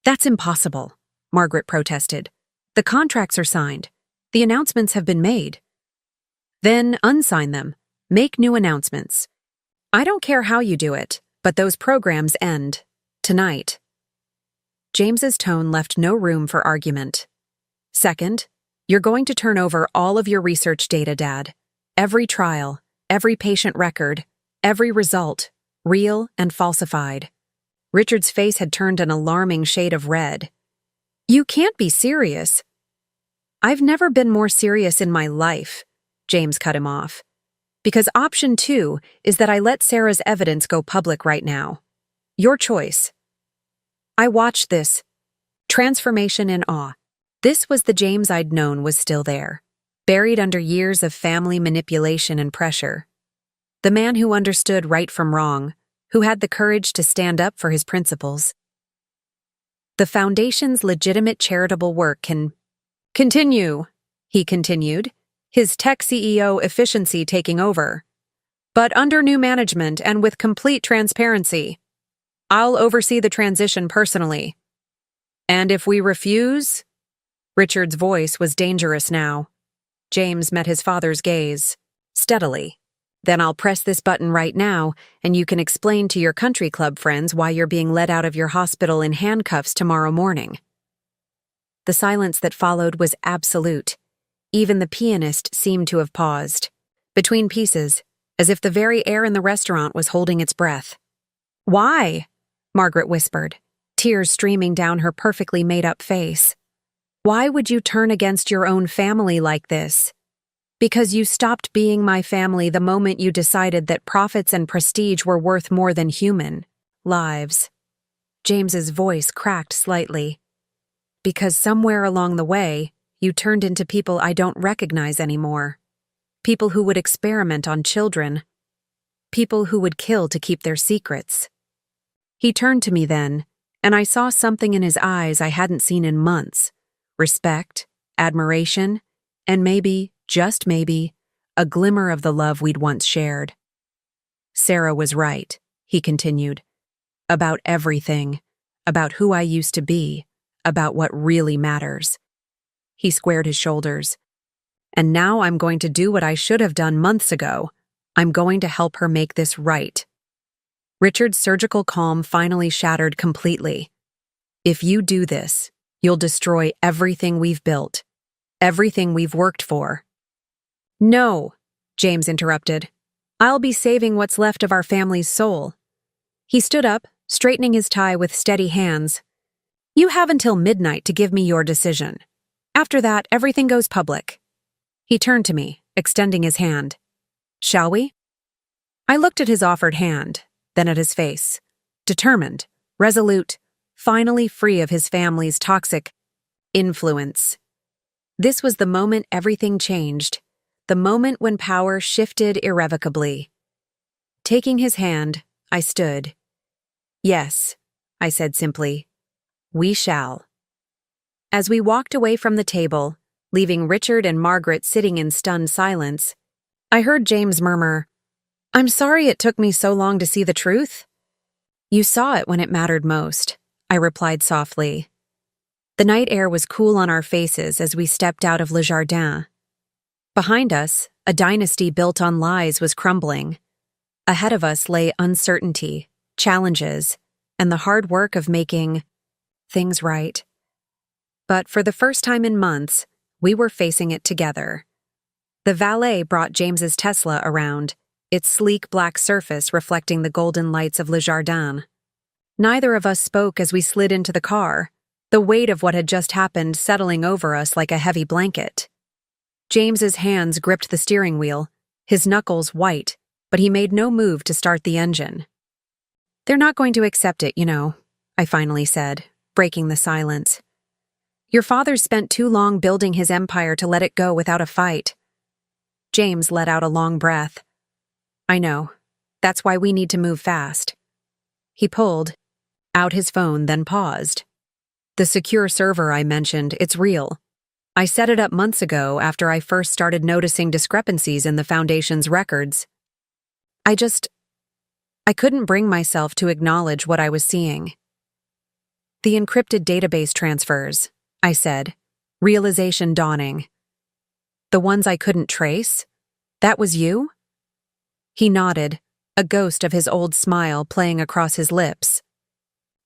Speaker 1: That's impossible, Margaret protested. The contracts are signed. The announcements have been made. Then unsign them. Make new announcements. I don't care how you do it, but those programs end. Tonight. James's tone left no room for argument. Second, you're going to turn over all of your research data, Dad. Every trial, every patient record, every result, real and falsified. Richard's face had turned an alarming shade of red. You can't be serious. I've never been more serious in my life, James cut him off. Because option 2 is that I let Sarah's evidence go public right now. Your choice. I watched this. Transformation in awe. This was the James I'd known was still there, buried under years of family manipulation and pressure. The man who understood right from wrong, who had the courage to stand up for his principles. The Foundation's legitimate charitable work can continue, he continued, his tech CEO efficiency taking over. But under new management and with complete transparency. I'll oversee the transition personally. And if we refuse? Richard's voice was dangerous now. James met his father's gaze, steadily. Then I'll press this button right now, and you can explain to your country club friends why you're being let out of your hospital in handcuffs tomorrow morning. The silence that followed was absolute. Even the pianist seemed to have paused, between pieces, as if the very air in the restaurant was holding its breath. Why? Margaret whispered, tears streaming down her perfectly made-up face. Why would you turn against your own family like this? Because you stopped being my family the moment you decided that profits and prestige were worth more than human lives. James's voice cracked slightly. Because somewhere along the way, you turned into people I don't recognize anymore. People who would experiment on children. People who would kill to keep their secrets. He turned to me then, and I saw something in his eyes I hadn't seen in months. Respect, admiration, and maybe, just maybe, a glimmer of the love we'd once shared. Sarah was right, he continued. About everything. About who I used to be. About what really matters. He squared his shoulders. And now I'm going to do what I should have done months ago. I'm going to help her make this right. Richard's surgical calm finally shattered completely. If you do this, you'll destroy everything we've built, everything we've worked for. No, James interrupted. I'll be saving what's left of our family's soul. He stood up, straightening his tie with steady hands. You have until midnight to give me your decision. After that, everything goes public. He turned to me, extending his hand. Shall we? I looked at his offered hand, then at his face. Determined, resolute, finally free of his family's toxic influence. This was the moment everything changed, the moment when power shifted irrevocably. Taking his hand, I stood. Yes, I said simply. We shall. As we walked away from the table, leaving Richard and Margaret sitting in stunned silence, I heard James murmur, I'm sorry it took me so long to see the truth. You saw it when it mattered most, I replied softly. The night air was cool on our faces as we stepped out of Le Jardin. Behind us, a dynasty built on lies was crumbling. Ahead of us lay uncertainty, challenges, and the hard work of making things right. But for the first time in months, we were facing it together. The valet brought James's Tesla around, its sleek black surface reflecting the golden lights of Le Jardin. Neither of us spoke as we slid into the car, the weight of what had just happened settling over us like a heavy blanket. James's hands gripped the steering wheel, his knuckles white, but he made no move to start the engine. They're not going to accept it, you know, I finally said, breaking the silence. Your father's spent too long building his empire to let it go without a fight. James let out a long breath. I know. That's why we need to move fast. He pulled out his phone, then paused. The secure server I mentioned, it's real. I set it up months ago after I first started noticing discrepancies in the Foundation's records. I couldn't bring myself to acknowledge what I was seeing. The encrypted database transfers, I said, realization dawning. The ones I couldn't trace? That was you? He nodded, a ghost of his old smile playing across his lips.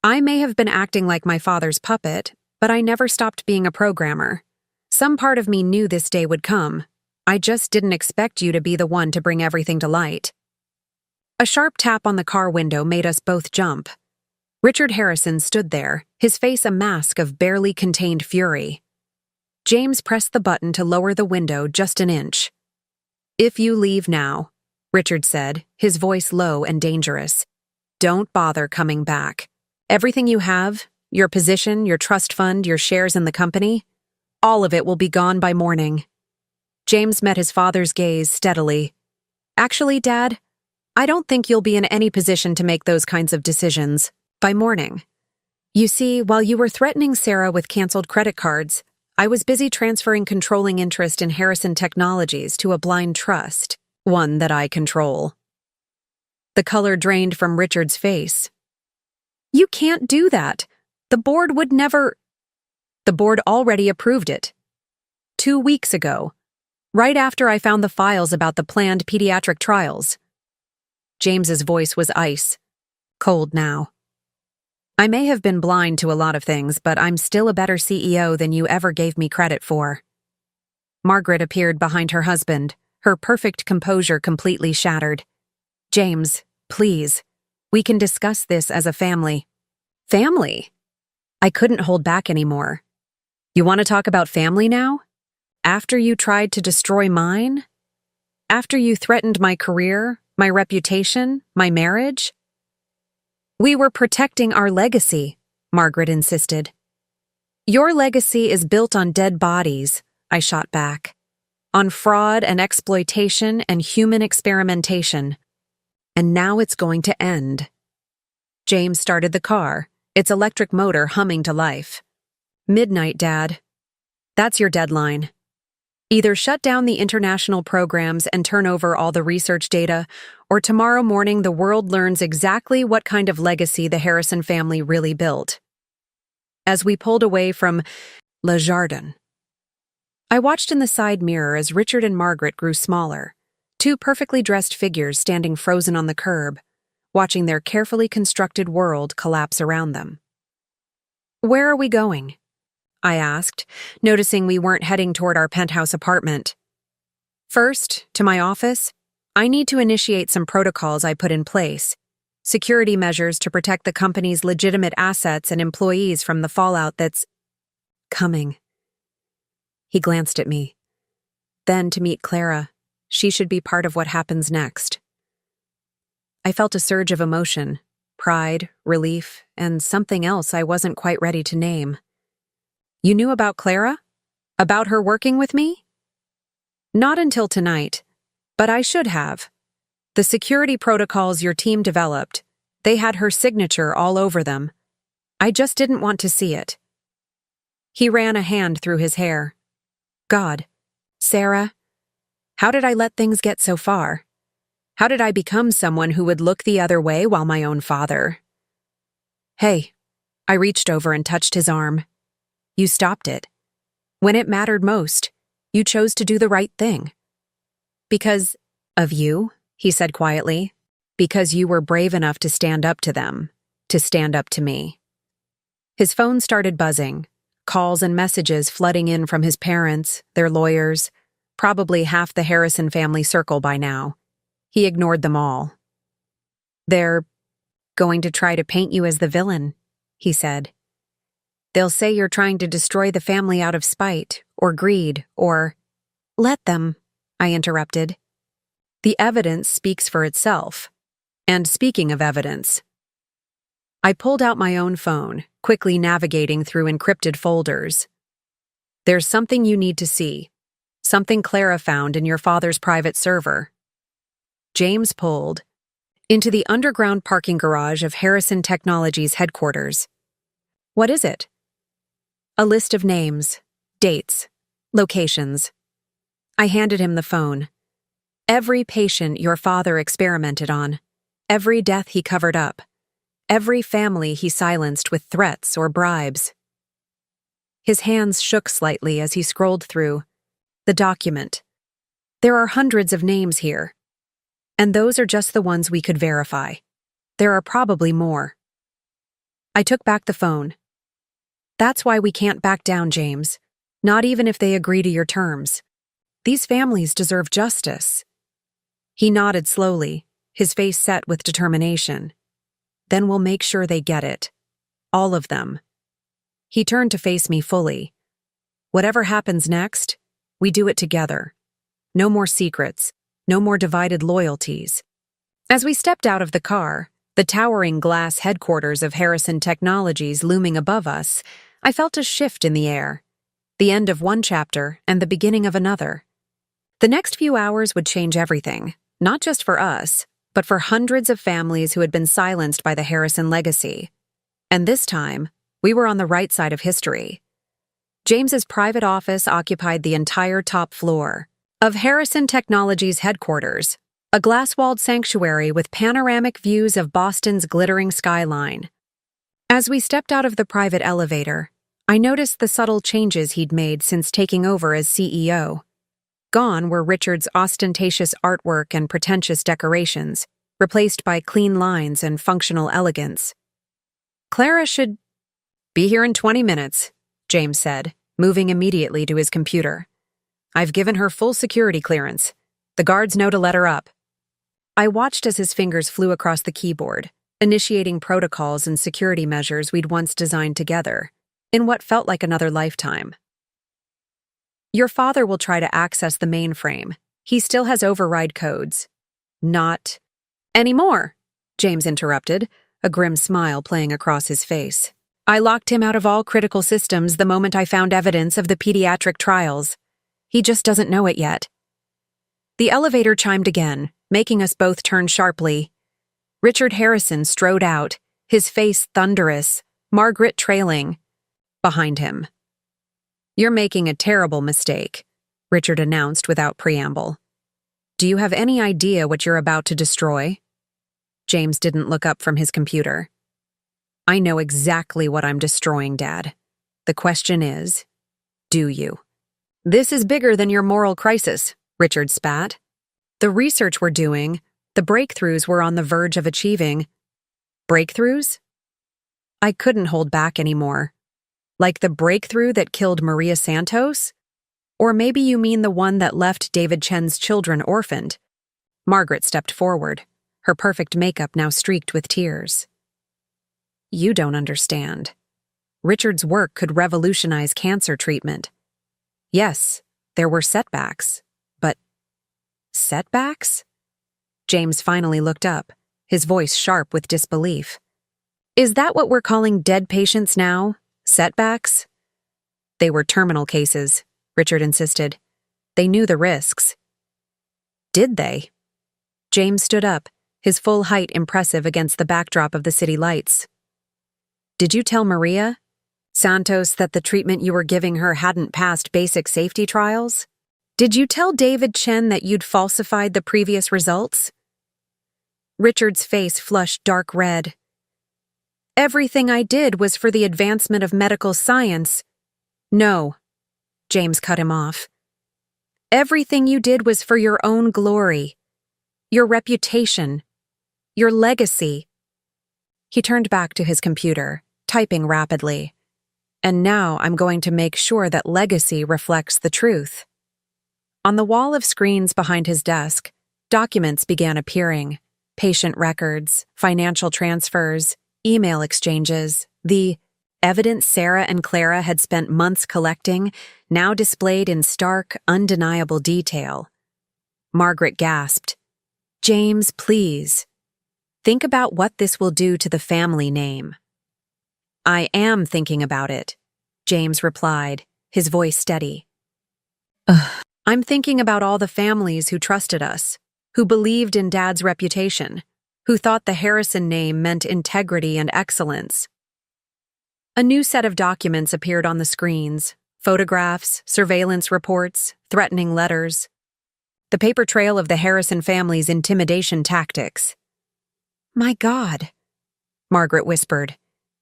Speaker 1: I may have been acting like my father's puppet, but I never stopped being a programmer. Some part of me knew this day would come. I just didn't expect you to be the one to bring everything to light. A sharp tap on the car window made us both jump. Richard Harrison stood there, his face a mask of barely contained fury. James pressed the button to lower the window just an inch. If you leave now, Richard said, his voice low and dangerous, don't bother coming back. Everything you have, your position, your trust fund, your shares in the company, all of it will be gone by morning. James met his father's gaze steadily. Actually, Dad, I don't think you'll be in any position to make those kinds of decisions by morning. You see, while you were threatening Sarah with canceled credit cards, I was busy transferring controlling interest in Harrison Technologies to a blind trust, one that I control. The color drained from Richard's face. You can't do that. The board would never... The board already approved it. 2 weeks ago, right after I found the files about the planned pediatric trials. James's voice was ice, cold now. I may have been blind to a lot of things, but I'm still a better CEO than you ever gave me credit for. Margaret appeared behind her husband, her perfect composure completely shattered. James, please, we can discuss this as a family. Family? I couldn't hold back anymore. You want to talk about family now? After you tried to destroy mine? After you threatened my career, my reputation, my marriage? We were protecting our legacy, Margaret insisted. Your legacy is built on dead bodies, I shot back. On fraud and exploitation and human experimentation. And now it's going to end. James started the car, its electric motor humming to life. Midnight, Dad. That's your deadline. Either shut down the international programs and turn over all the research data, or tomorrow morning the world learns exactly what kind of legacy the Harrison family really built. As we pulled away from Le Jardin, I watched in the side mirror as Richard and Margaret grew smaller, two perfectly dressed figures standing frozen on the curb, watching their carefully constructed world collapse around them. "Where are we going?" I asked, noticing we weren't heading toward our penthouse apartment. "First, to my office. I need to initiate some protocols I put in place. Security measures to protect the company's legitimate assets and employees from the fallout that's coming." He glanced at me. "Then to meet Clara. She should be part of what happens next." I felt a surge of emotion, pride, relief, and something else I wasn't quite ready to name. "You knew about Clara? About her working with me?" "Not until tonight, but I should have. The security protocols your team developed, they had her signature all over them. I just didn't want to see it." He ran a hand through his hair. "God, Sarah, how did I let things get so far? How did I become someone who would look the other way while my own father?" "Hey," I reached over and touched his arm. "You stopped it. When it mattered most, you chose to do the right thing." "Because of you," he said quietly. "Because you were brave enough to stand up to them, to stand up to me." His phone started buzzing, calls and messages flooding in from his parents, their lawyers, probably half the Harrison family circle by now. He ignored them all. "They're going to try to paint you as the villain," he said. "They'll say you're trying to destroy the family out of spite, or greed, or—" "Let them," I interrupted. "The evidence speaks for itself. And speaking of evidence..." I pulled out my own phone, quickly navigating through encrypted folders. "There's something you need to see. Something Clara found in your father's private server." James pulled into the underground parking garage of Harrison Technologies headquarters. "What is it?" "A list of names, dates, locations." I handed him the phone. "Every patient your father experimented on, every death he covered up, every family he silenced with threats or bribes." His hands shook slightly as he scrolled through the document. "There are hundreds of names here. And those are just the ones we could verify. There are probably more." I took back the phone. "That's why we can't back down, James. Not even if they agree to your terms. These families deserve justice." He nodded slowly, his face set with determination. "Then we'll make sure they get it. All of them." He turned to face me fully. "Whatever happens next, we do it together. No more secrets, no more divided loyalties." As we stepped out of the car, the towering glass headquarters of Harrison Technologies looming above us, I felt a shift in the air. The end of one chapter and the beginning of another. The next few hours would change everything, not just for us, but for hundreds of families who had been silenced by the Harrison legacy. And this time, we were on the right side of history. James's private office occupied the entire top floor of Harrison Technologies headquarters, a glass-walled sanctuary with panoramic views of Boston's glittering skyline. As we stepped out of the private elevator, I noticed the subtle changes he'd made since taking over as CEO. Gone were Richard's ostentatious artwork and pretentious decorations, replaced by clean lines and functional elegance. "Clara should be here in 20 minutes, James said, moving immediately to his computer. "I've given her full security clearance. The guards know to let her up." I watched as his fingers flew across the keyboard, initiating protocols and security measures we'd once designed together, in what felt like another lifetime. "Your father will try to access the mainframe. He still has override codes." "Not anymore," James interrupted, a grim smile playing across his face. "I locked him out of all critical systems the moment I found evidence of the pediatric trials. He just doesn't know it yet." The elevator chimed again, making us both turn sharply. Richard Harrison strode out, his face thunderous, Margaret trailing behind him. "You're making a terrible mistake," Richard announced without preamble. "Do you have any idea what you're about to destroy?" James didn't look up from his computer. "I know exactly what I'm destroying, Dad. The question is, do you?" "This is bigger than your moral crisis," Richard spat. "The research we're doing, The breakthroughs were on the verge of achieving. Breakthroughs? I couldn't hold back anymore. Like the breakthrough that killed Maria Santos? Or maybe you mean the one that left David Chen's children orphaned? Margaret stepped forward, her perfect makeup now streaked with tears. You don't understand. Richard's work could revolutionize cancer treatment. Yes, there were setbacks, but setbacks? James finally looked up, his voice sharp with disbelief. Is that what we're calling dead patients now? Setbacks? They were terminal cases, Richard insisted. They knew the risks. Did they? James stood up, his full height impressive against the backdrop of the city lights. Did you tell Maria Santos that the treatment you were giving her hadn't passed basic safety trials? Did you tell David Chen that you'd falsified the previous results? Richard's face flushed dark red. Everything I did was for the advancement of medical science. No, James cut him off. Everything you did was for your own glory, your reputation, your legacy. He turned back to his computer, typing rapidly. And now I'm going to make sure that legacy reflects the truth. On the wall of screens behind his desk, documents began appearing. Patient records, financial transfers, email exchanges, the evidence Sarah and Clara had spent months collecting, now displayed in stark, undeniable detail. Margaret gasped. James, please. Think about what this will do to the family name. I am thinking about it, James replied, his voice steady. I'm thinking about all the families who trusted us, who believed in Dad's reputation, who thought the Harrison name meant integrity and excellence. A new set of documents appeared on the screens, photographs, surveillance reports, threatening letters. The paper trail of the Harrison family's intimidation tactics. My God, Margaret whispered,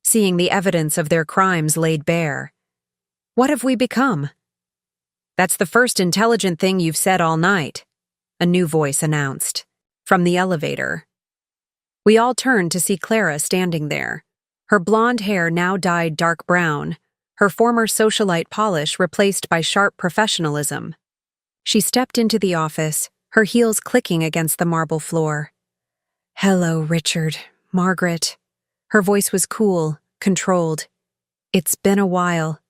Speaker 1: seeing the evidence of their crimes laid bare. What have we become? That's the first intelligent thing you've said all night, a new voice announced, from the elevator. We all turned to see Clara standing there, her blonde hair now dyed dark brown, her former socialite polish replaced by sharp professionalism. She stepped into the office, her heels clicking against the marble floor. Hello, Richard, Margaret. Her voice was cool, controlled. It's been a while.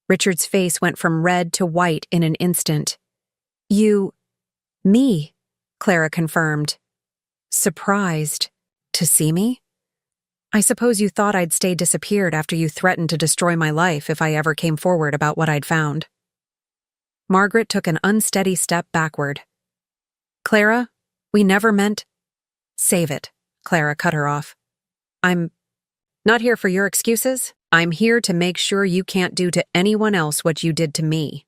Speaker 1: Richard's face went from red to white in an instant. Me, Clara confirmed. Surprised. To see me? I suppose you thought I'd stay disappeared after you threatened to destroy my life if I ever came forward about what I'd found. Margaret took an unsteady step backward. Clara, we never meant— Save it, Clara cut her off. I'm not here for your excuses. I'm here to make sure you can't do to anyone else what you did to me.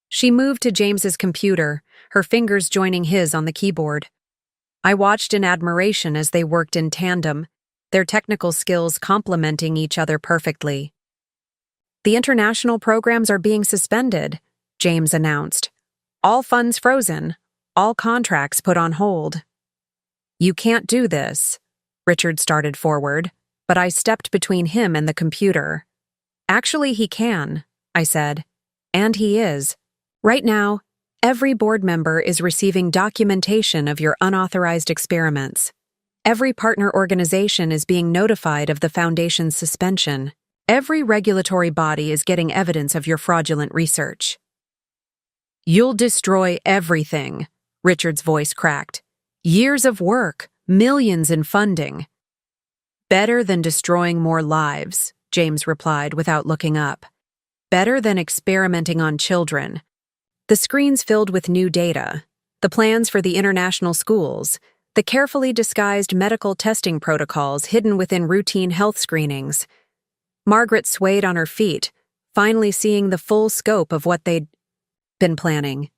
Speaker 1: She moved to James's computer, her fingers joining his on the keyboard. I watched in admiration as they worked in tandem, their technical skills complementing each other perfectly. The international programs are being suspended, James announced. All funds frozen, all contracts put on hold. You can't do this, Richard started forward, but I stepped between him and the computer. Actually, he can, I said. And he is. Right now, every board member is receiving documentation of your unauthorized experiments. Every partner organization is being notified of the Foundation's suspension. Every regulatory body is getting evidence of your fraudulent research. You'll destroy everything, Richard's voice cracked. Years of work, millions in funding. Better than destroying more lives, James replied without looking up. Better than experimenting on children. The screens filled with new data, the plans for the international schools, the carefully disguised medical testing protocols hidden within routine health screenings. Margaret swayed on her feet, finally seeing the full scope of what they'd been planning.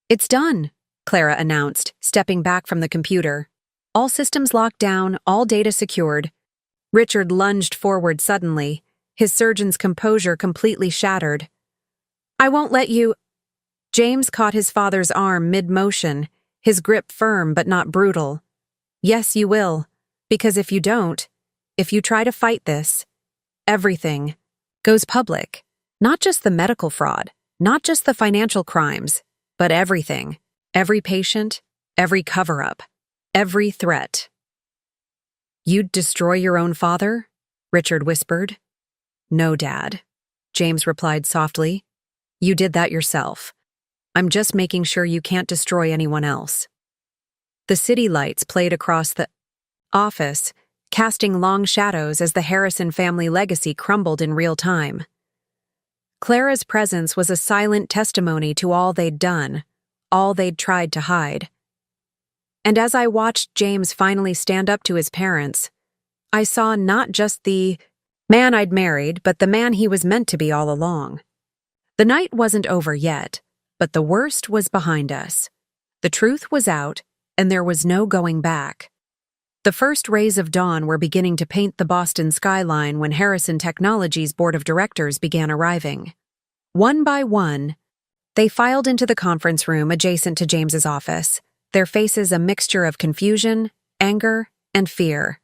Speaker 1: It's done, Clara announced, stepping back from the computer. All systems locked down, all data secured. Richard lunged forward suddenly, his surgeon's composure completely shattered. I won't let you— James caught his father's arm mid-motion, his grip firm but not brutal. Yes, you will, because if you don't, if you try to fight this, everything goes public. Not just the medical fraud, not just the financial crimes, but everything. Every patient, every cover-up, every threat. You'd destroy your own father? Richard whispered. No, Dad, James replied softly. You did that yourself. I'm just making sure you can't destroy anyone else. The city lights played across the office, casting long shadows as the Harrison family legacy crumbled in real time. Clara's presence was a silent testimony to all they'd done, all they'd tried to hide. And as I watched James finally stand up to his parents, I saw not just the man I'd married, but the man he was meant to be all along. The night wasn't over yet, but the worst was behind us. The truth was out, and there was no going back. The first rays of dawn were beginning to paint the Boston skyline when Harrison Technologies' board of directors began arriving. One by one, they filed into the conference room adjacent to James's office, their faces a mixture of confusion, anger, and fear.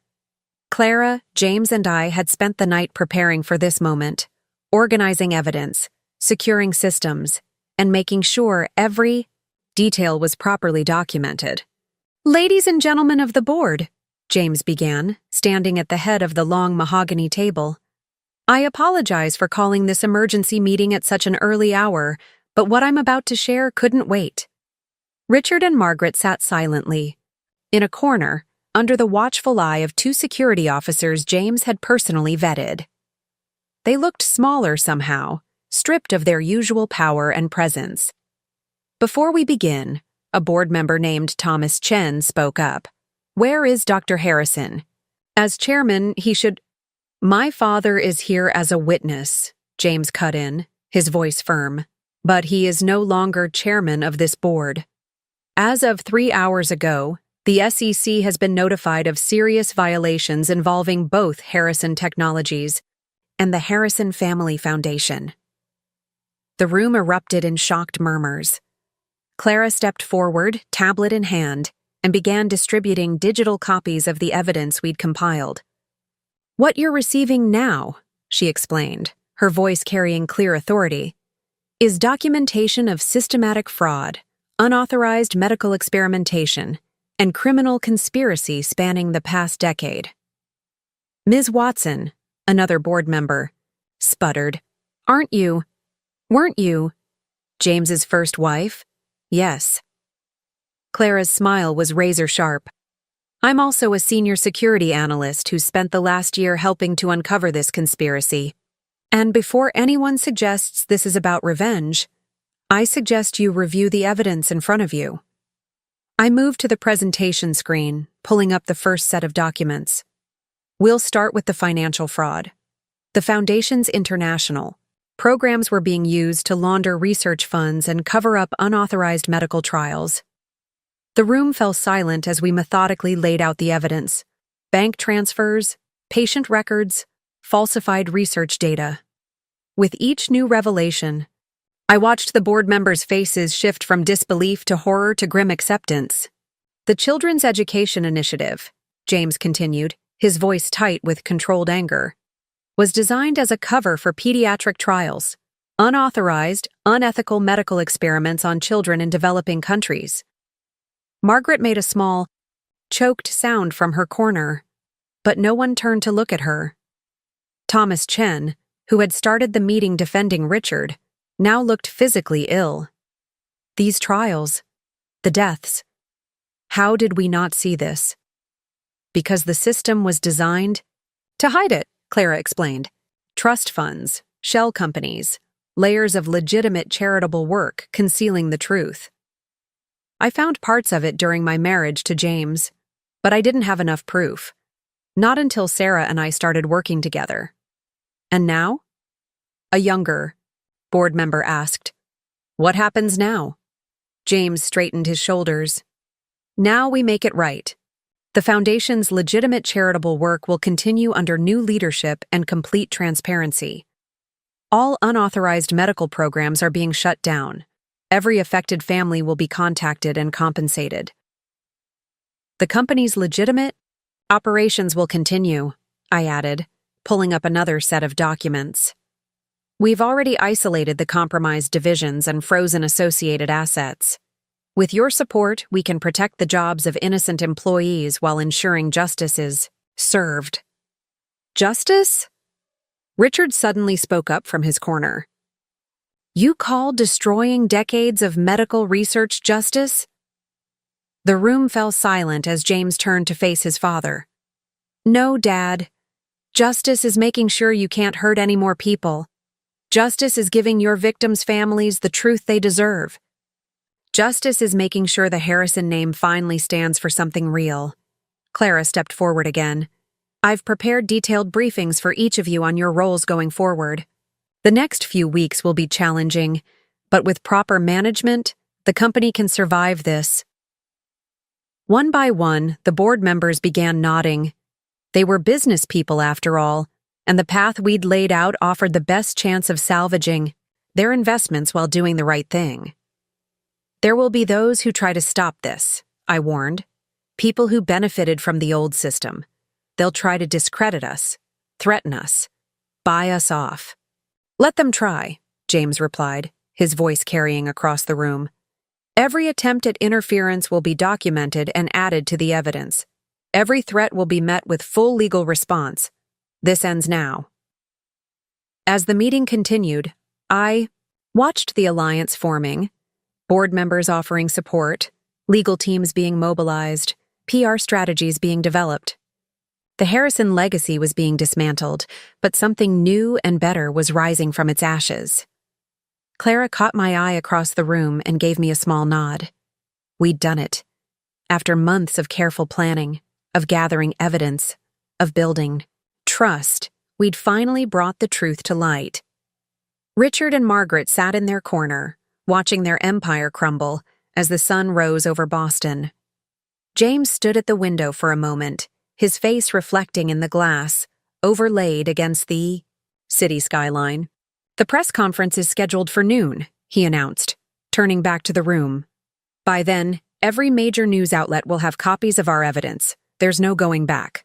Speaker 1: Clara, James, and I had spent the night preparing for this moment, organizing evidence, securing systems, and making sure every detail was properly documented. Ladies and gentlemen of the board, James began, standing at the head of the long mahogany table. I apologize for calling this emergency meeting at such an early hour, but what I'm about to share couldn't wait. Richard and Margaret sat silently. In a corner, under the watchful eye of two security officers James had personally vetted. They looked smaller somehow, stripped of their usual power and presence. Before we begin, a board member named Thomas Chen spoke up. Where is Dr. Harrison? As chairman, he should— My father is here as a witness, James cut in, his voice firm, but he is no longer chairman of this board. As of 3 hours ago, the SEC has been notified of serious violations involving both Harrison Technologies and the Harrison Family Foundation. The room erupted in shocked murmurs. Clara stepped forward, tablet in hand, and began distributing digital copies of the evidence we'd compiled. What you're receiving now, she explained, her voice carrying clear authority, is documentation of systematic fraud, unauthorized medical experimentation, and criminal conspiracy spanning the past decade. Ms. Watson, another board member, sputtered, weren't you James's first wife? Yes. Clara's smile was razor-sharp. I'm also a senior security analyst who spent the last year helping to uncover this conspiracy. And before anyone suggests this is about revenge, I suggest you review the evidence in front of you. I moved to the presentation screen, pulling up the first set of documents. We'll start with the financial fraud. The Foundation's international. Programs were being used to launder research funds and cover up unauthorized medical trials. The room fell silent as we methodically laid out the evidence. Bank transfers, patient records, falsified research data. With each new revelation, I watched the board members' faces shift from disbelief to horror to grim acceptance. The Children's Education Initiative, James continued, his voice tight with controlled anger, was designed as a cover for pediatric trials, unauthorized, unethical medical experiments on children in developing countries. Margaret made a small, choked sound from her corner, but no one turned to look at her. Thomas Chen, who had started the meeting defending Richard, now looked physically ill. These trials, the deaths, how did we not see this? Because the system was designed to hide it, Clara explained. Trust funds, shell companies, layers of legitimate charitable work concealing the truth. I found parts of it during my marriage to James, but I didn't have enough proof. Not until Sarah and I started working together. And now? A younger board member asked. What happens now? James straightened his shoulders. Now we make it right. The Foundation's legitimate charitable work will continue under new leadership and complete transparency. All unauthorized medical programs are being shut down. Every affected family will be contacted and compensated. The company's legitimate operations will continue, I added, pulling up another set of documents. We've already isolated the compromised divisions and frozen associated assets. With your support, we can protect the jobs of innocent employees while ensuring justice is served. Justice? Richard suddenly spoke up from his corner. You call destroying decades of medical research justice? The room fell silent as James turned to face his father. No, Dad. Justice is making sure you can't hurt any more people. Justice is giving your victims' families the truth they deserve. Justice is making sure the Harrison name finally stands for something real. Clara stepped forward again. I've prepared detailed briefings for each of you on your roles going forward. The next few weeks will be challenging, but with proper management, the company can survive this. One by one, the board members began nodding. They were business people after all, and the path we'd laid out offered the best chance of salvaging their investments while doing the right thing. There will be those who try to stop this, I warned. People who benefited from the old system. They'll try to discredit us, threaten us, buy us off. Let them try, James replied, his voice carrying across the room. Every attempt at interference will be documented and added to the evidence. Every threat will be met with full legal response. This ends now. As the meeting continued, I watched the alliance forming, board members offering support, legal teams being mobilized, PR strategies being developed. The Harrison legacy was being dismantled, but something new and better was rising from its ashes. Clara caught my eye across the room and gave me a small nod. We'd done it. After months of careful planning, of gathering evidence, of building trust, we'd finally brought the truth to light. Richard and Margaret sat in their corner, watching their empire crumble as the sun rose over Boston. James stood at the window for a moment, his face reflecting in the glass, overlaid against the city skyline. The press conference is scheduled for noon, he announced, turning back to the room. By then, every major news outlet will have copies of our evidence. There's no going back.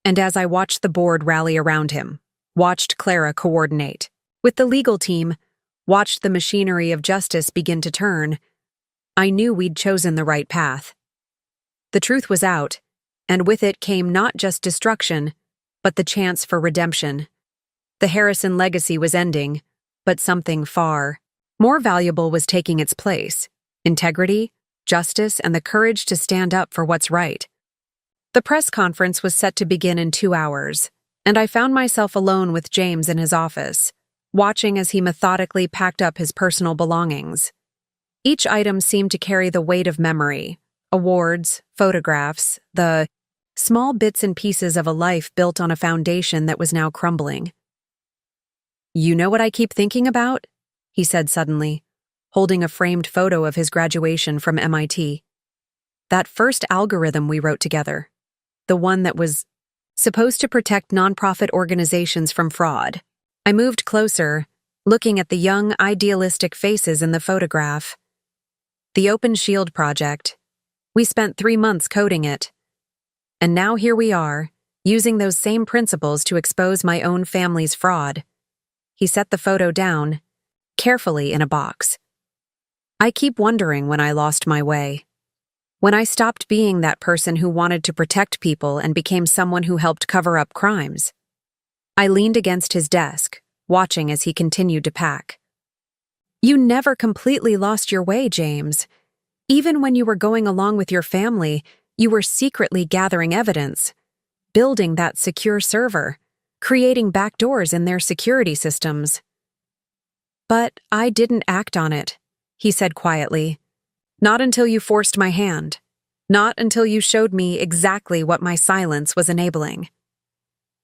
Speaker 1: And as I watched the board rally around him, watched Clara coordinate, with the legal team, watched the machinery of justice begin to turn, I knew we'd chosen the right path. The truth was out, and with it came not just destruction, but the chance for redemption. The Harrison legacy was ending, but something far more valuable was taking its place: integrity, justice, and the courage to stand up for what's right. The press conference was set to begin in 2 hours, and I found myself alone with James in his office, watching as he methodically packed up his personal belongings. Each item seemed to carry the weight of memory: awards, photographs, the small bits and pieces of a life built on a foundation that was now crumbling. You know what I keep thinking about? He said suddenly, holding a framed photo of his graduation from MIT. That first algorithm we wrote together. The one that was supposed to protect nonprofit organizations from fraud. I moved closer, looking at the young, idealistic faces in the photograph. The Open Shield project. We spent 3 months coding it. And now here we are, using those same principles to expose my own family's fraud. He set the photo down, carefully in a box. I keep wondering when I lost my way. When I stopped being that person who wanted to protect people and became someone who helped cover up crimes. I leaned against his desk, watching as he continued to pack. You never completely lost your way, James. Even when you were going along with your family, you were secretly gathering evidence, building that secure server, creating backdoors in their security systems. But I didn't act on it, he said quietly. Not until you forced my hand. Not until you showed me exactly what my silence was enabling.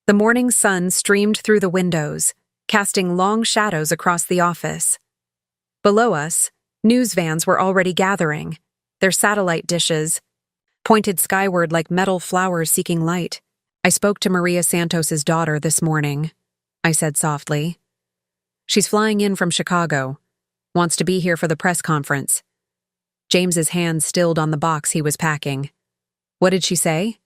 Speaker 1: The morning sun streamed through the windows, casting long shadows across the office. Below us, news vans were already gathering, their satellite dishes pointed skyward like metal flowers seeking light. I spoke to Maria Santos's daughter this morning, I said softly. She's flying in from Chicago. Wants to be here for the press conference. James's hand stilled on the box he was packing. What did she say?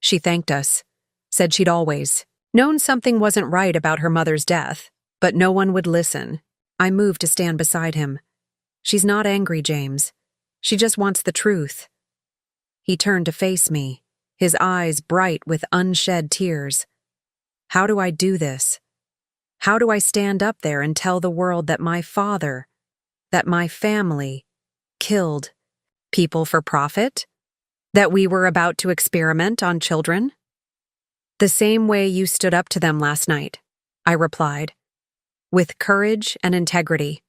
Speaker 1: She thanked us. Said she'd always known something wasn't right about her mother's death, but no one would listen. I moved to stand beside him. She's not angry, James. She just wants the truth. He turned to face me, his eyes bright with unshed tears. How do I do this? How do I stand up there and tell the world that my father, that my family, killed people for profit? That we were about to experiment on children? The same way you stood up to them last night, I replied, with courage and integrity.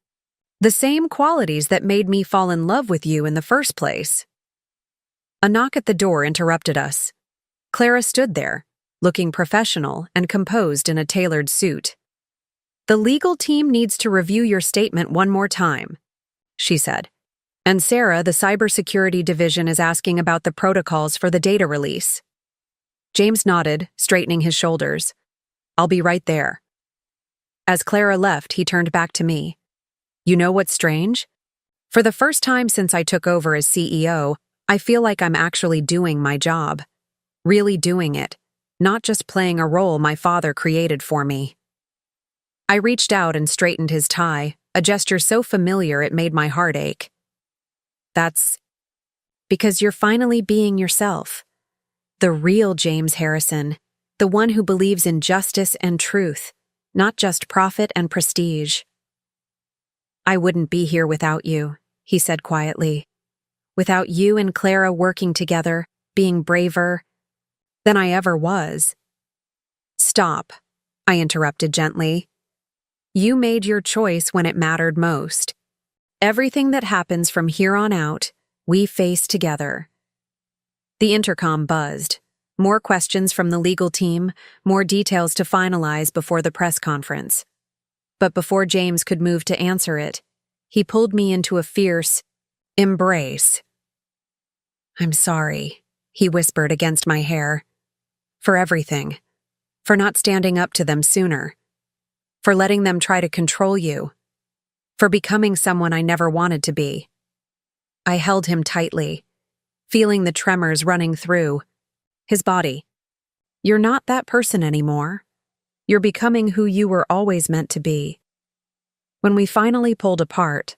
Speaker 1: The same qualities that made me fall in love with you in the first place. A knock at the door interrupted us. Clara stood there, looking professional and composed in a tailored suit. The legal team needs to review your statement one more time, she said. And Sarah, the cybersecurity division, is asking about the protocols for the data release. James nodded, straightening his shoulders. I'll be right there. As Clara left, he turned back to me. You know what's strange? For the first time since I took over as CEO, I feel like I'm actually doing my job. Really doing it, not just playing a role my father created for me. I reached out and straightened his tie, a gesture so familiar it made my heart ache. That's because you're finally being yourself. The real James Harrison, the one who believes in justice and truth, not just profit and prestige. I wouldn't be here without you, he said quietly. Without you and Clara working together, being braver than I ever was. Stop, I interrupted gently. You made your choice when it mattered most. Everything that happens from here on out, we face together. The intercom buzzed. More questions from the legal team, more details to finalize before the press conference. But before James could move to answer it, he pulled me into a fierce embrace. I'm sorry, he whispered against my hair. For everything. For not standing up to them sooner. For letting them try to control you. For becoming someone I never wanted to be. I held him tightly, feeling the tremors running through his body. You're not that person anymore. You're becoming who you were always meant to be. When we finally pulled apart,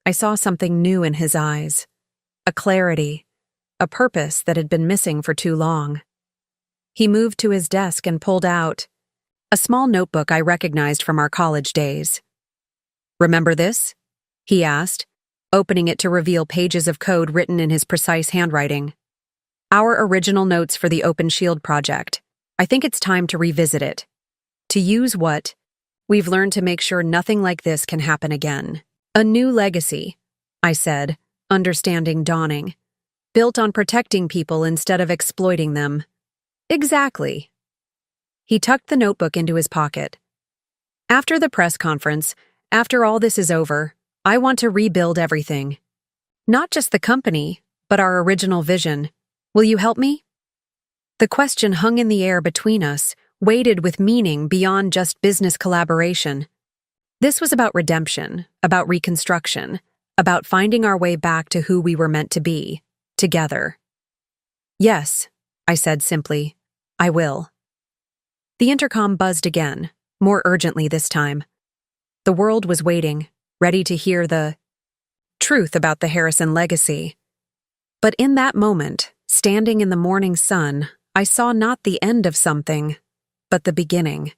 Speaker 1: I saw something new in his eyes. A clarity, a purpose that had been missing for too long. He moved to his desk and pulled out a small notebook I recognized from our college days. Remember this? He asked, opening it to reveal pages of code written in his precise handwriting. Our original notes for the Open Shield project. I think it's time to revisit it. To use what we've learned to make sure nothing like this can happen again. A new legacy, I said, understanding dawning. Built on protecting people instead of exploiting them. Exactly. He tucked the notebook into his pocket. After the press conference, after all this is over, I want to rebuild everything. Not just the company, but our original vision. Will you help me? The question hung in the air between us, weighted with meaning beyond just business collaboration. This was about redemption, about reconstruction, about finding our way back to who we were meant to be, together. Yes, I said simply. I will. The intercom buzzed again, more urgently this time. The world was waiting, ready to hear the truth about the Harrison legacy. But in that moment, standing in the morning sun, I saw not the end of something, but the beginning.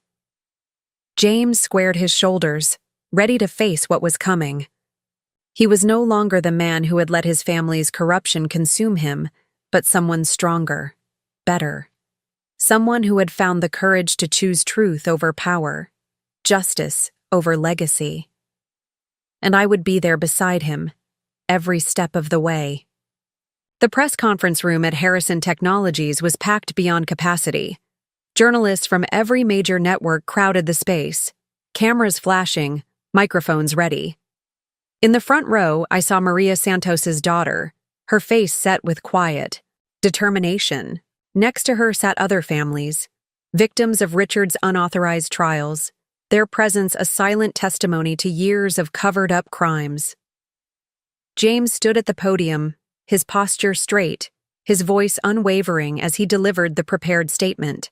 Speaker 1: James squared his shoulders, ready to face what was coming. He was no longer the man who had let his family's corruption consume him, but someone stronger, better. Someone who had found the courage to choose truth over power, justice over legacy. And I would be there beside him, every step of the way. The press conference room at Harrison Technologies was packed beyond capacity. Journalists from every major network crowded the space, cameras flashing, microphones ready. In the front row, I saw Maria Santos's daughter, her face set with quiet determination. Next to her sat other families, victims of Richard's unauthorized trials, their presence a silent testimony to years of covered-up crimes. James stood at the podium, his posture straight, his voice unwavering as he delivered the prepared statement.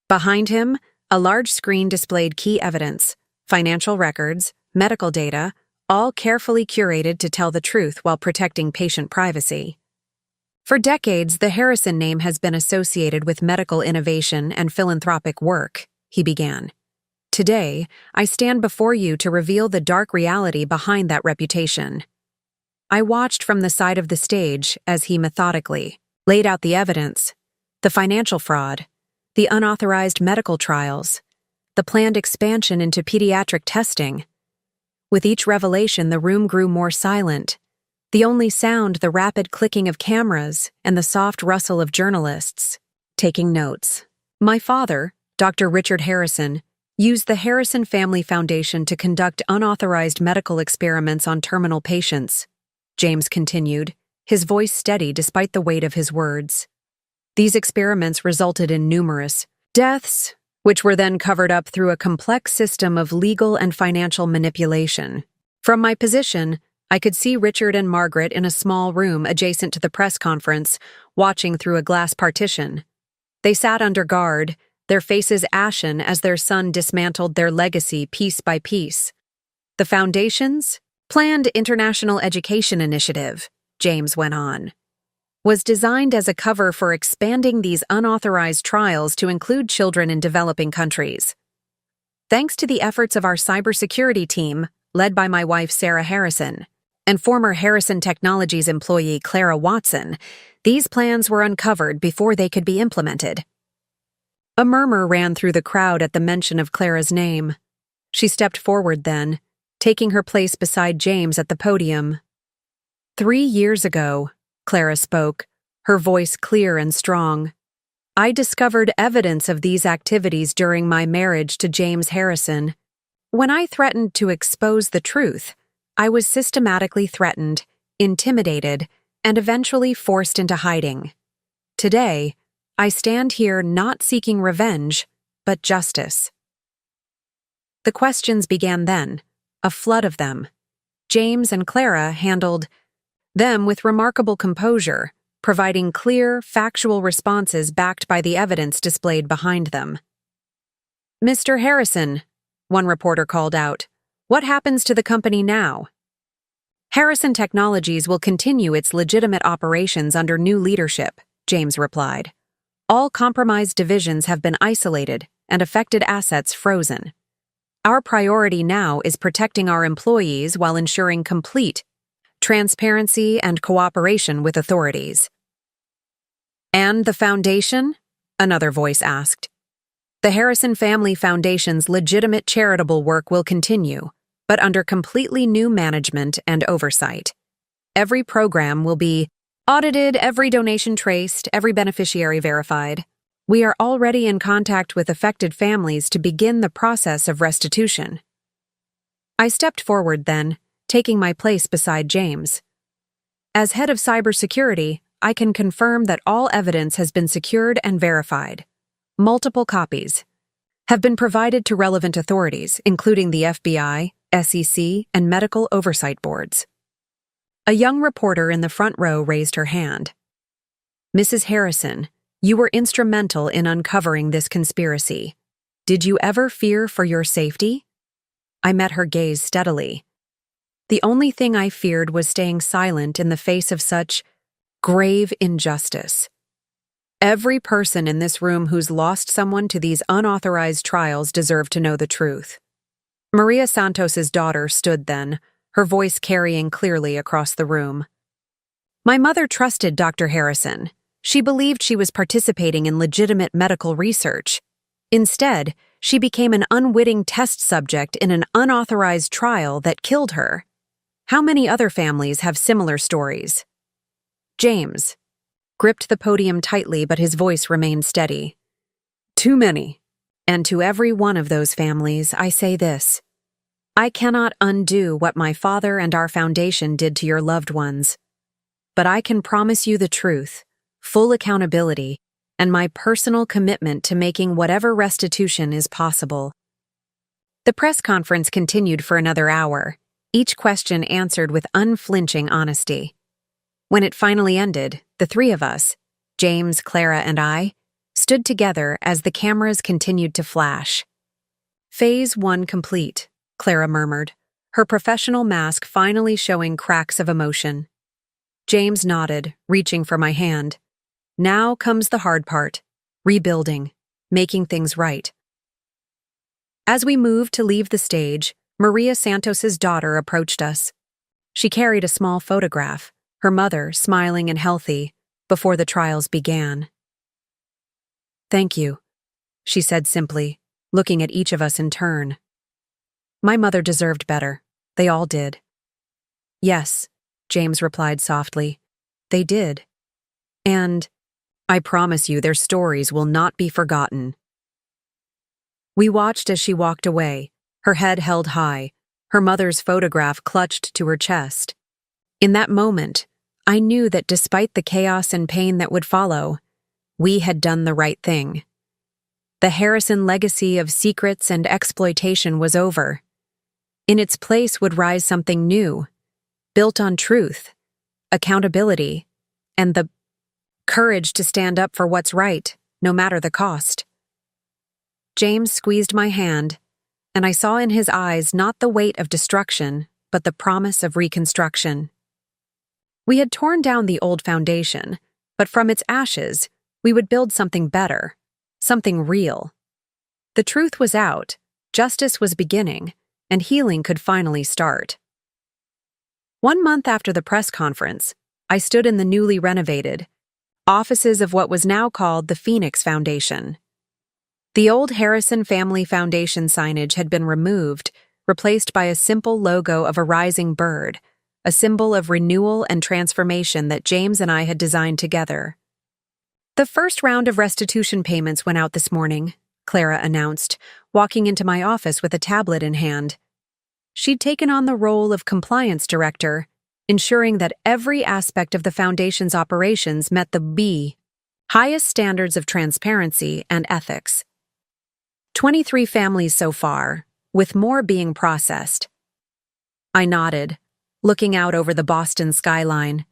Speaker 1: Behind him, a large screen displayed key evidence, financial records, medical data, all carefully curated to tell the truth while protecting patient privacy. For decades, the Harrison name has been associated with medical innovation and philanthropic work, he began. Today, I stand before you to reveal the dark reality behind that reputation. I watched from the side of the stage as he methodically laid out the evidence, the financial fraud, the unauthorized medical trials, the planned expansion into pediatric testing. With each revelation, the room grew more silent. The only sound, the rapid clicking of cameras and the soft rustle of journalists taking notes. My father, Dr. Richard Harrison, used the Harrison Family Foundation to conduct unauthorized medical experiments on terminal patients, James continued, his voice steady despite the weight of his words. These experiments resulted in numerous deaths, which were then covered up through a complex system of legal and financial manipulation. From my position, I could see Richard and Margaret in a small room adjacent to the press conference, watching through a glass partition. They sat under guard, their faces ashen as their son dismantled their legacy piece by piece. The Foundation's planned international education initiative, James went on, was designed as a cover for expanding these unauthorized trials to include children in developing countries. Thanks to the efforts of our cybersecurity team, led by my wife Sarah Harrison, and former Harrison Technologies employee Clara Watson, these plans were uncovered before they could be implemented. A murmur ran through the crowd at the mention of Clara's name. She stepped forward then, taking her place beside James at the podium. 3 years ago, Clara spoke, her voice clear and strong. I discovered evidence of these activities during my marriage to James Harrison. When I threatened to expose the truth, I was systematically threatened, intimidated, and eventually forced into hiding. Today, I stand here not seeking revenge, but justice. The questions began then, a flood of them. James and Clara handled them with remarkable composure, providing clear, factual responses backed by the evidence displayed behind them. Mr. Harrison, one reporter called out, what happens to the company now? Harrison Technologies will continue its legitimate operations under new leadership, James replied. All compromised divisions have been isolated and affected assets frozen. Our priority now is protecting our employees while ensuring complete transparency and cooperation with authorities. And the foundation? Another voice asked. The Harrison Family Foundation's legitimate charitable work will continue, but under completely new management and oversight. Every program will be audited, every donation traced, every beneficiary verified. We are already in contact with affected families to begin the process of restitution. I stepped forward then, taking my place beside James. As head of cybersecurity, I can confirm that all evidence has been secured and verified. Multiple copies have been provided to relevant authorities, including the FBI, SEC, and medical oversight boards. A young reporter in the front row raised her hand. Mrs. Harrison, you were instrumental in uncovering this conspiracy. Did you ever fear for your safety? I met her gaze steadily. The only thing I feared was staying silent in the face of such grave injustice. Every person in this room who's lost someone to these unauthorized trials deserved to know the truth. Maria Santos's daughter stood then, her voice carrying clearly across the room. My mother trusted Dr. Harrison. She believed she was participating in legitimate medical research. Instead, she became an unwitting test subject in an unauthorized trial that killed her. How many other families have similar stories? James gripped the podium tightly, but his voice remained steady. Too many. And to every one of those families, I say this. I cannot undo what my father and our foundation did to your loved ones. But I can promise you the truth, full accountability, and my personal commitment to making whatever restitution is possible. The press conference continued for another hour, each question answered with unflinching honesty. When it finally ended, the three of us, James, Clara, and I, stood together as the cameras continued to flash. Phase 1 complete, Clara murmured, her professional mask finally showing cracks of emotion. James nodded, reaching for my hand. Now comes the hard part, rebuilding, making things right. As we moved to leave the stage, Maria Santos's daughter approached us. She carried a small photograph, her mother smiling and healthy, before the trials began. "Thank you," she said simply, looking at each of us in turn. My mother deserved better. They all did. "Yes," James replied softly. "They did. And I promise you their stories will not be forgotten." We watched as she walked away, her head held high, her mother's photograph clutched to her chest. In that moment, I knew that despite the chaos and pain that would follow, we had done the right thing. The Harrison legacy of secrets and exploitation was over. In its place would rise something new, built on truth, accountability, and the courage to stand up for what's right, no matter the cost. James squeezed my hand, and I saw in his eyes not the weight of destruction, but the promise of reconstruction. We had torn down the old foundation, but from its ashes, we would build something better, something real. The truth was out, justice was beginning, and healing could finally start. 1 month after the press conference, I stood in the newly renovated offices of what was now called the Phoenix Foundation. The old Harrison family foundation signage had been removed, replaced by a simple logo of a rising bird, a symbol of renewal and transformation that James and I had designed together. "The first round of restitution payments went out this morning," Clara announced, walking into my office with a tablet in hand. She'd taken on the role of compliance director, ensuring that every aspect of the foundation's operations met the highest standards of transparency and ethics. 23 families so far, with more being processed. I nodded, looking out over the Boston skyline.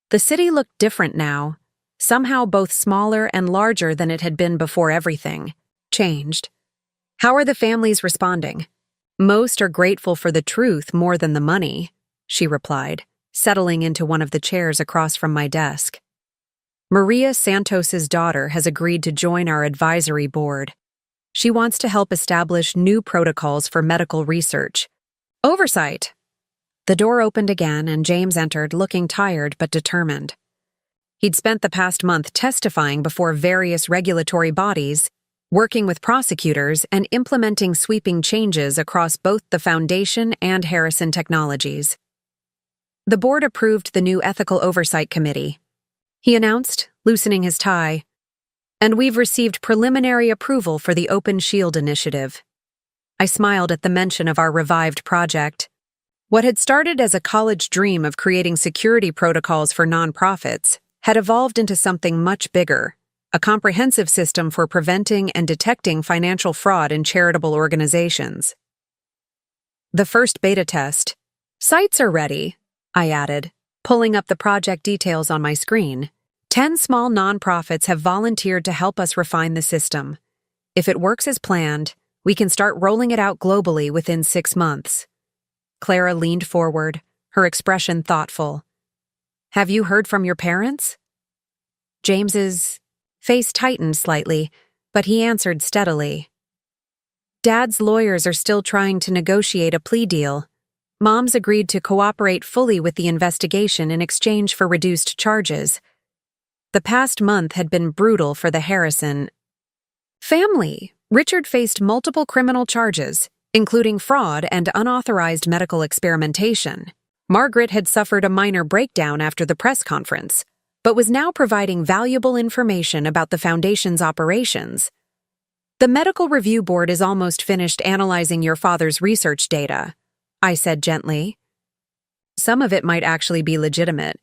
Speaker 1: The city looked different now, somehow both smaller and larger than it had been before everything changed. "How are the families responding?" "Most are grateful for the truth more than the money," she replied, settling into one of the chairs across from my desk. "Maria Santos's daughter has agreed to join our advisory board. She wants to help establish new protocols for medical research. Oversight." The door opened again and James entered, looking tired but determined. He'd spent the past month testifying before various regulatory bodies, working with prosecutors, and implementing sweeping changes across both the Foundation and Harrison Technologies. The board approved the new Ethical Oversight Committee, he announced, loosening his tie. "And we've received preliminary approval for the Open Shield initiative." I smiled at the mention of our revived project. What had started as a college dream of creating security protocols for nonprofits had evolved into something much bigger, a comprehensive system for preventing and detecting financial fraud in charitable organizations. "The first beta test. Sites are ready," I added, pulling up the project details on my screen. 10 small nonprofits have volunteered to help us refine the system. If it works as planned, we can start rolling it out globally within 6 months. Clara leaned forward, her expression thoughtful. "Have you heard from your parents?" James's face tightened slightly, but he answered steadily. "Dad's lawyers are still trying to negotiate a plea deal. Mom's agreed to cooperate fully with the investigation in exchange for reduced charges. The past month had been brutal for the Harrison family. Richard faced multiple criminal charges, including fraud and unauthorized medical experimentation. Margaret had suffered a minor breakdown after the press conference, but was now providing valuable information about the Foundation's operations. The Medical Review Board is almost finished analyzing your father's research data," I said gently. "Some of it might actually be legitimate.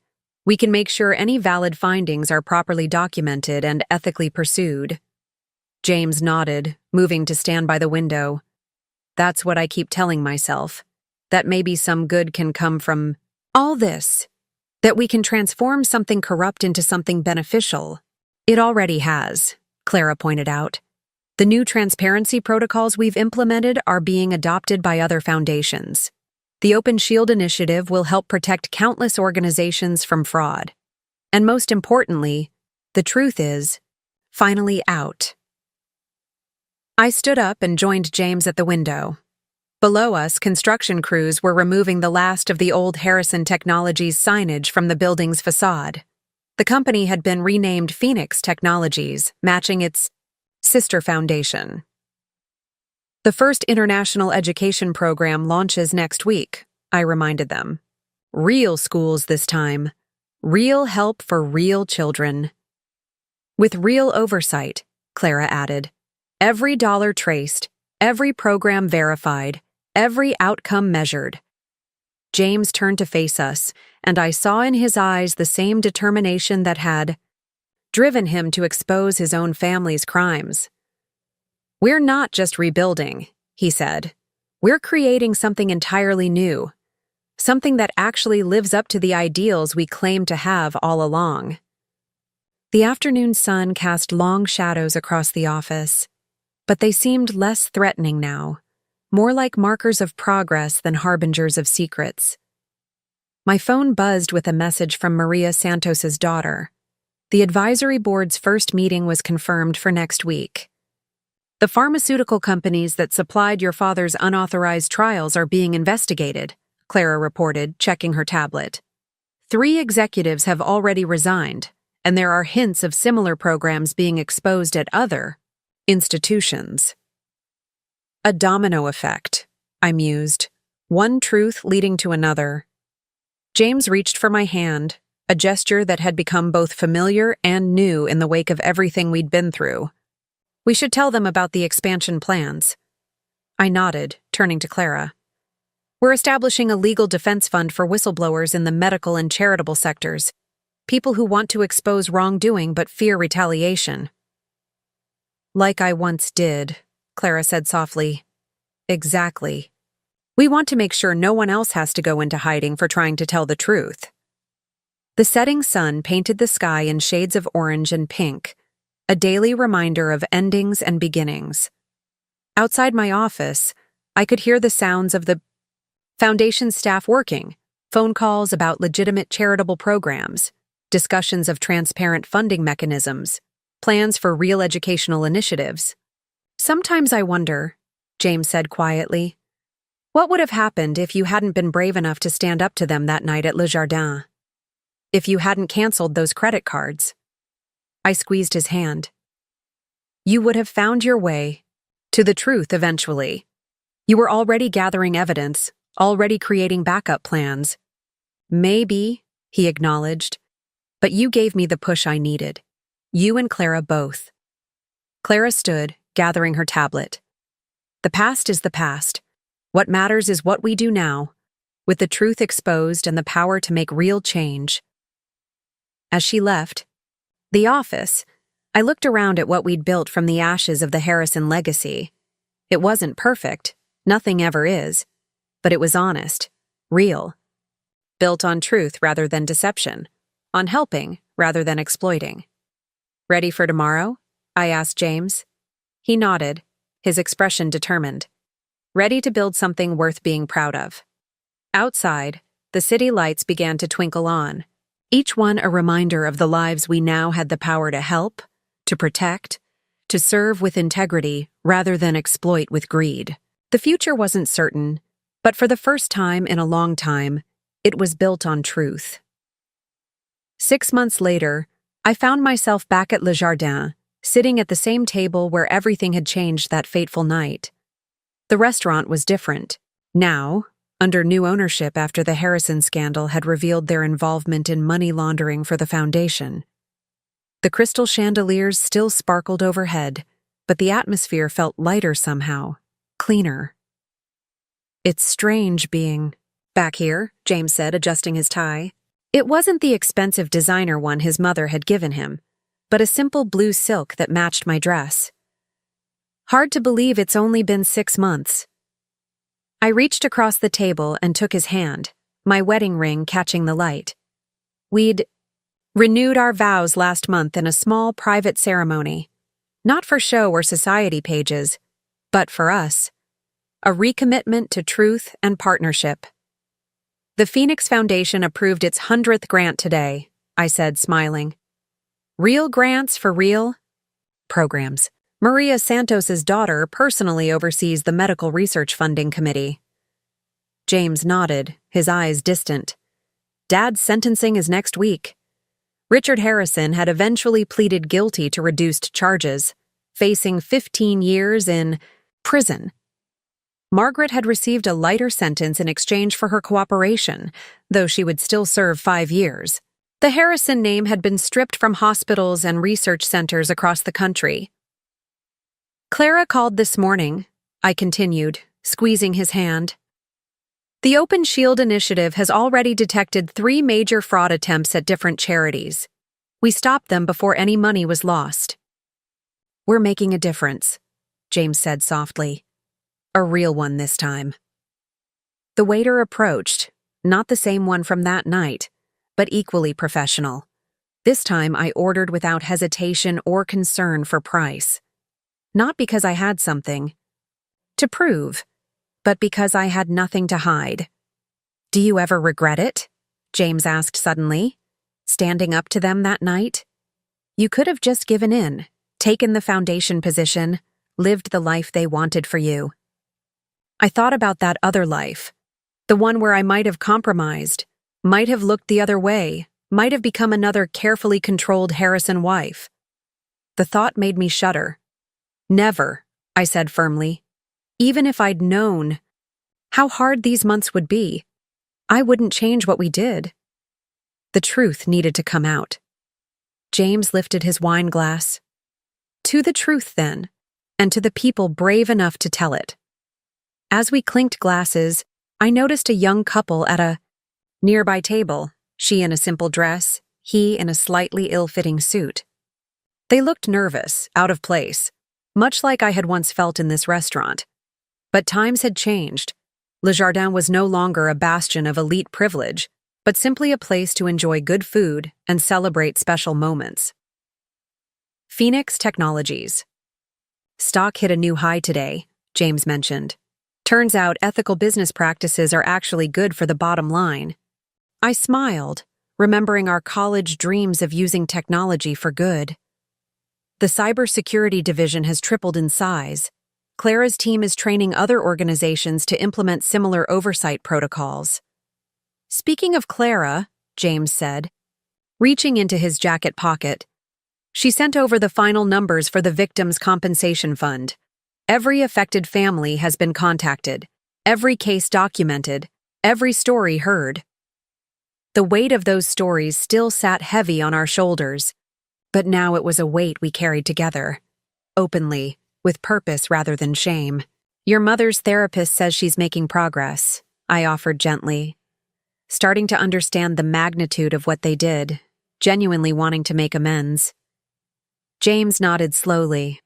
Speaker 1: We can make sure any valid findings are properly documented and ethically pursued." James nodded, moving to stand by the window. That's what I keep telling myself. That maybe some good can come from all this. That we can transform something corrupt into something beneficial. It already has, Clara pointed out. The new transparency protocols we've implemented are being adopted by other foundations. The Open Shield initiative will help protect countless organizations from fraud. And most importantly, the truth is finally out. I stood up and joined James at the window. Below us, construction crews were removing the last of the old Harrison Technologies signage from the building's facade. The company had been renamed Phoenix Technologies, matching its sister foundation. The first international education program launches next week, I reminded them. Real schools this time. Real help for real children. With real oversight, Clara added. Every dollar traced, every program verified, every outcome measured. James turned to face us, and I saw in his eyes the same determination that had driven him to expose his own family's crimes. We're not just rebuilding, he said. We're creating something entirely new. Something that actually lives up to the ideals we claimed to have all along. The afternoon sun cast long shadows across the office, but they seemed less threatening now, more like markers of progress than harbingers of secrets. My phone buzzed with a message from Maria Santos's daughter. The advisory board's first meeting was confirmed for next week. The pharmaceutical companies that supplied your father's unauthorized trials are being investigated, Clara reported, checking her tablet. 3 executives have already resigned, and there are hints of similar programs being exposed at other institutions. A domino effect, I mused, one truth leading to another. James reached for my hand, a gesture that had become both familiar and new in the wake of everything we'd been through. We should tell them about the expansion plans. I nodded, turning to Clara. We're establishing a legal defense fund for whistleblowers in the medical and charitable sectors, people who want to expose wrongdoing but fear retaliation. Like I once did, Clara said softly. Exactly. We want to make sure no one else has to go into hiding for trying to tell the truth. The setting sun painted the sky in shades of orange and pink, a daily reminder of endings and beginnings. Outside my office, I could hear the sounds of the foundation staff working, phone calls about legitimate charitable programs, discussions of transparent funding mechanisms, plans for real educational initiatives. Sometimes I wonder, James said quietly, what would have happened if you hadn't been brave enough to stand up to them that night at Le Jardin? If you hadn't canceled those credit cards? I squeezed his hand. You would have found your way to the truth eventually. You were already gathering evidence, already creating backup plans. Maybe, he acknowledged, but you gave me the push I needed. You and Clara both. Clara stood, gathering her tablet. The past is the past. What matters is what we do now, with the truth exposed and the power to make real change. As she left the office, I looked around at what we'd built from the ashes of the Harrison legacy. It wasn't perfect, nothing ever is, but it was honest, real. Built on truth rather than deception, on helping rather than exploiting. Ready for tomorrow? I asked James. He nodded, his expression determined. Ready to build something worth being proud of. Outside, the city lights began to twinkle on, each one a reminder of the lives we now had the power to help, to protect, to serve with integrity rather than exploit with greed. The future wasn't certain, but for the first time in a long time, it was built on truth. 6 months later, I found myself back at Le Jardin, sitting at the same table where everything had changed that fateful night. The restaurant was different. Now, under new ownership after the Harrison scandal had revealed their involvement in money laundering for the foundation. The crystal chandeliers still sparkled overhead, but the atmosphere felt lighter somehow, cleaner. It's strange being back here, James said, adjusting his tie. It wasn't the expensive designer one his mother had given him, but a simple blue silk that matched my dress. Hard to believe it's only been 6 months. I reached across the table and took his hand, my wedding ring catching the light. We'd renewed our vows last month in a small private ceremony, not for show or society pages, but for us. A recommitment to truth and partnership. The Phoenix Foundation approved its 100th grant today, I said, smiling. Real grants for real programs. Maria Santos's daughter personally oversees the Medical Research Funding Committee. James nodded, his eyes distant. Dad's sentencing is next week. Richard Harrison had eventually pleaded guilty to reduced charges, facing 15 years in prison. Margaret had received a lighter sentence in exchange for her cooperation, though she would still serve 5 years. The Harrison name had been stripped from hospitals and research centers across the country. Clara called this morning, I continued, squeezing his hand. The Open Shield initiative has already detected 3 major fraud attempts at different charities. We stopped them before any money was lost. We're making a difference, James said softly. A real one this time. The waiter approached, not the same one from that night, but equally professional. This time I ordered without hesitation or concern for price. Not because I had something to prove, but because I had nothing to hide. Do you ever regret it? James asked suddenly, standing up to them that night. You could have just given in, taken the foundation position, lived the life they wanted for you. I thought about that other life, the one where I might have compromised, might have looked the other way, might have become another carefully controlled Harrison wife. The thought made me shudder. Never, I said firmly. Even if I'd known how hard these months would be, I wouldn't change what we did. The truth needed to come out. James lifted his wine glass. To the truth, then, and to the people brave enough to tell it. As we clinked glasses, I noticed a young couple at a nearby table, she in a simple dress, he in a slightly ill-fitting suit. They looked nervous, out of place, much like I had once felt in this restaurant. But times had changed. Le Jardin was no longer a bastion of elite privilege, but simply a place to enjoy good food and celebrate special moments. Phoenix Technologies. Stock hit a new high today, James mentioned. Turns out ethical business practices are actually good for the bottom line. I smiled, remembering our college dreams of using technology for good. The cybersecurity division has tripled in size. Clara's team is training other organizations to implement similar oversight protocols. Speaking of Clara, James said, reaching into his jacket pocket, she sent over the final numbers for the Victims' Compensation Fund. Every affected family has been contacted, every case documented, every story heard. The weight of those stories still sat heavy on our shoulders, but now it was a weight we carried together, openly, with purpose rather than shame. Your mother's therapist says she's making progress, I offered gently, starting to understand the magnitude of what they did, genuinely wanting to make amends. James nodded slowly.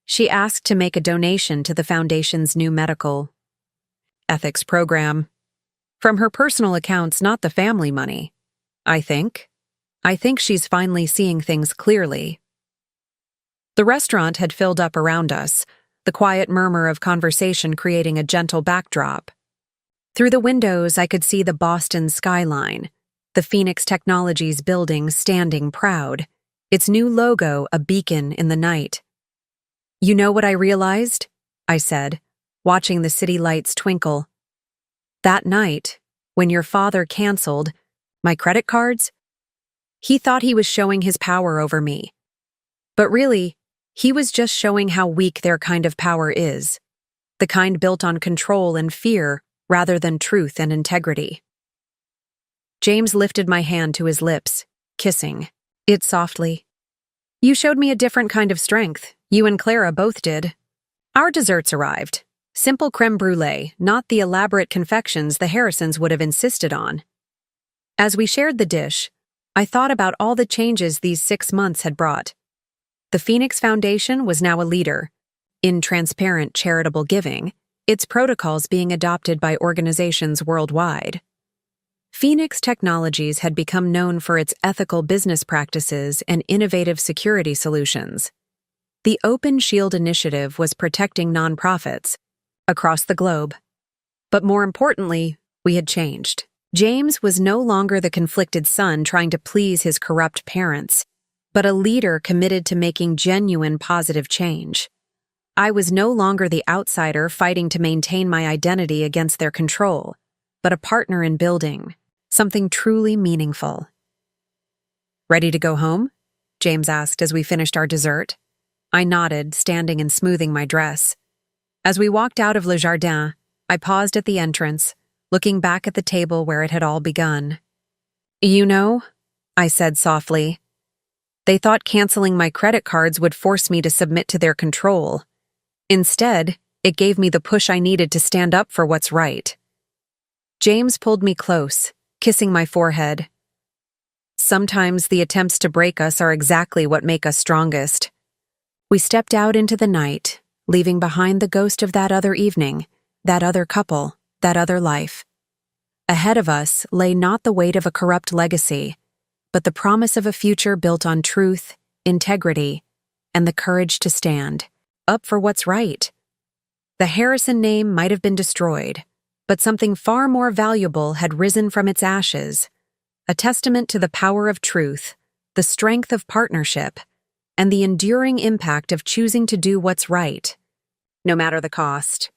Speaker 1: She asked to make a donation to the Foundation's new medical ethics program. From her personal accounts, not the family money, I think. I think she's finally seeing things clearly. The restaurant had filled up around us, the quiet murmur of conversation creating a gentle backdrop. Through the windows, I could see the Boston skyline, the Phoenix Technologies building standing proud, its new logo a beacon in the night. You know what I realized? I said, watching the city lights twinkle. That night, when your father canceled my credit cards, he thought he was showing his power over me. But really, he was just showing how weak their kind of power is, the kind built on control and fear rather than truth and integrity. James lifted my hand to his lips, kissing it softly. You showed me a different kind of strength. You and Clara both did. Our desserts arrived. Simple creme brulee, not the elaborate confections the Harrisons would have insisted on. As we shared the dish, I thought about all the changes these 6 months had brought. The Phoenix Foundation was now a leader in transparent charitable giving, its protocols being adopted by organizations worldwide. Phoenix Technologies had become known for its ethical business practices and innovative security solutions. The Open Shield initiative was protecting nonprofits across the globe. But more importantly, we had changed. James was no longer the conflicted son trying to please his corrupt parents, but a leader committed to making genuine positive change. I was no longer the outsider fighting to maintain my identity against their control, but a partner in building something truly meaningful. "Ready to go home?" James asked as we finished our dessert. I nodded, standing and smoothing my dress. As we walked out of Le Jardin, I paused at the entrance, looking back at the table where it had all begun. "You know," I said softly, "they thought canceling my credit cards would force me to submit to their control. Instead, it gave me the push I needed to stand up for what's right." James pulled me close, kissing my forehead. "Sometimes the attempts to break us are exactly what make us strongest." We stepped out into the night, leaving behind the ghost of that other evening, that other couple, that other life. Ahead of us lay not the weight of a corrupt legacy, but the promise of a future built on truth, integrity, and the courage to stand up for what's right. The Harrison name might have been destroyed, but something far more valuable had risen from its ashes, a testament to the power of truth, the strength of partnership, and the enduring impact of choosing to do what's right, no matter the cost.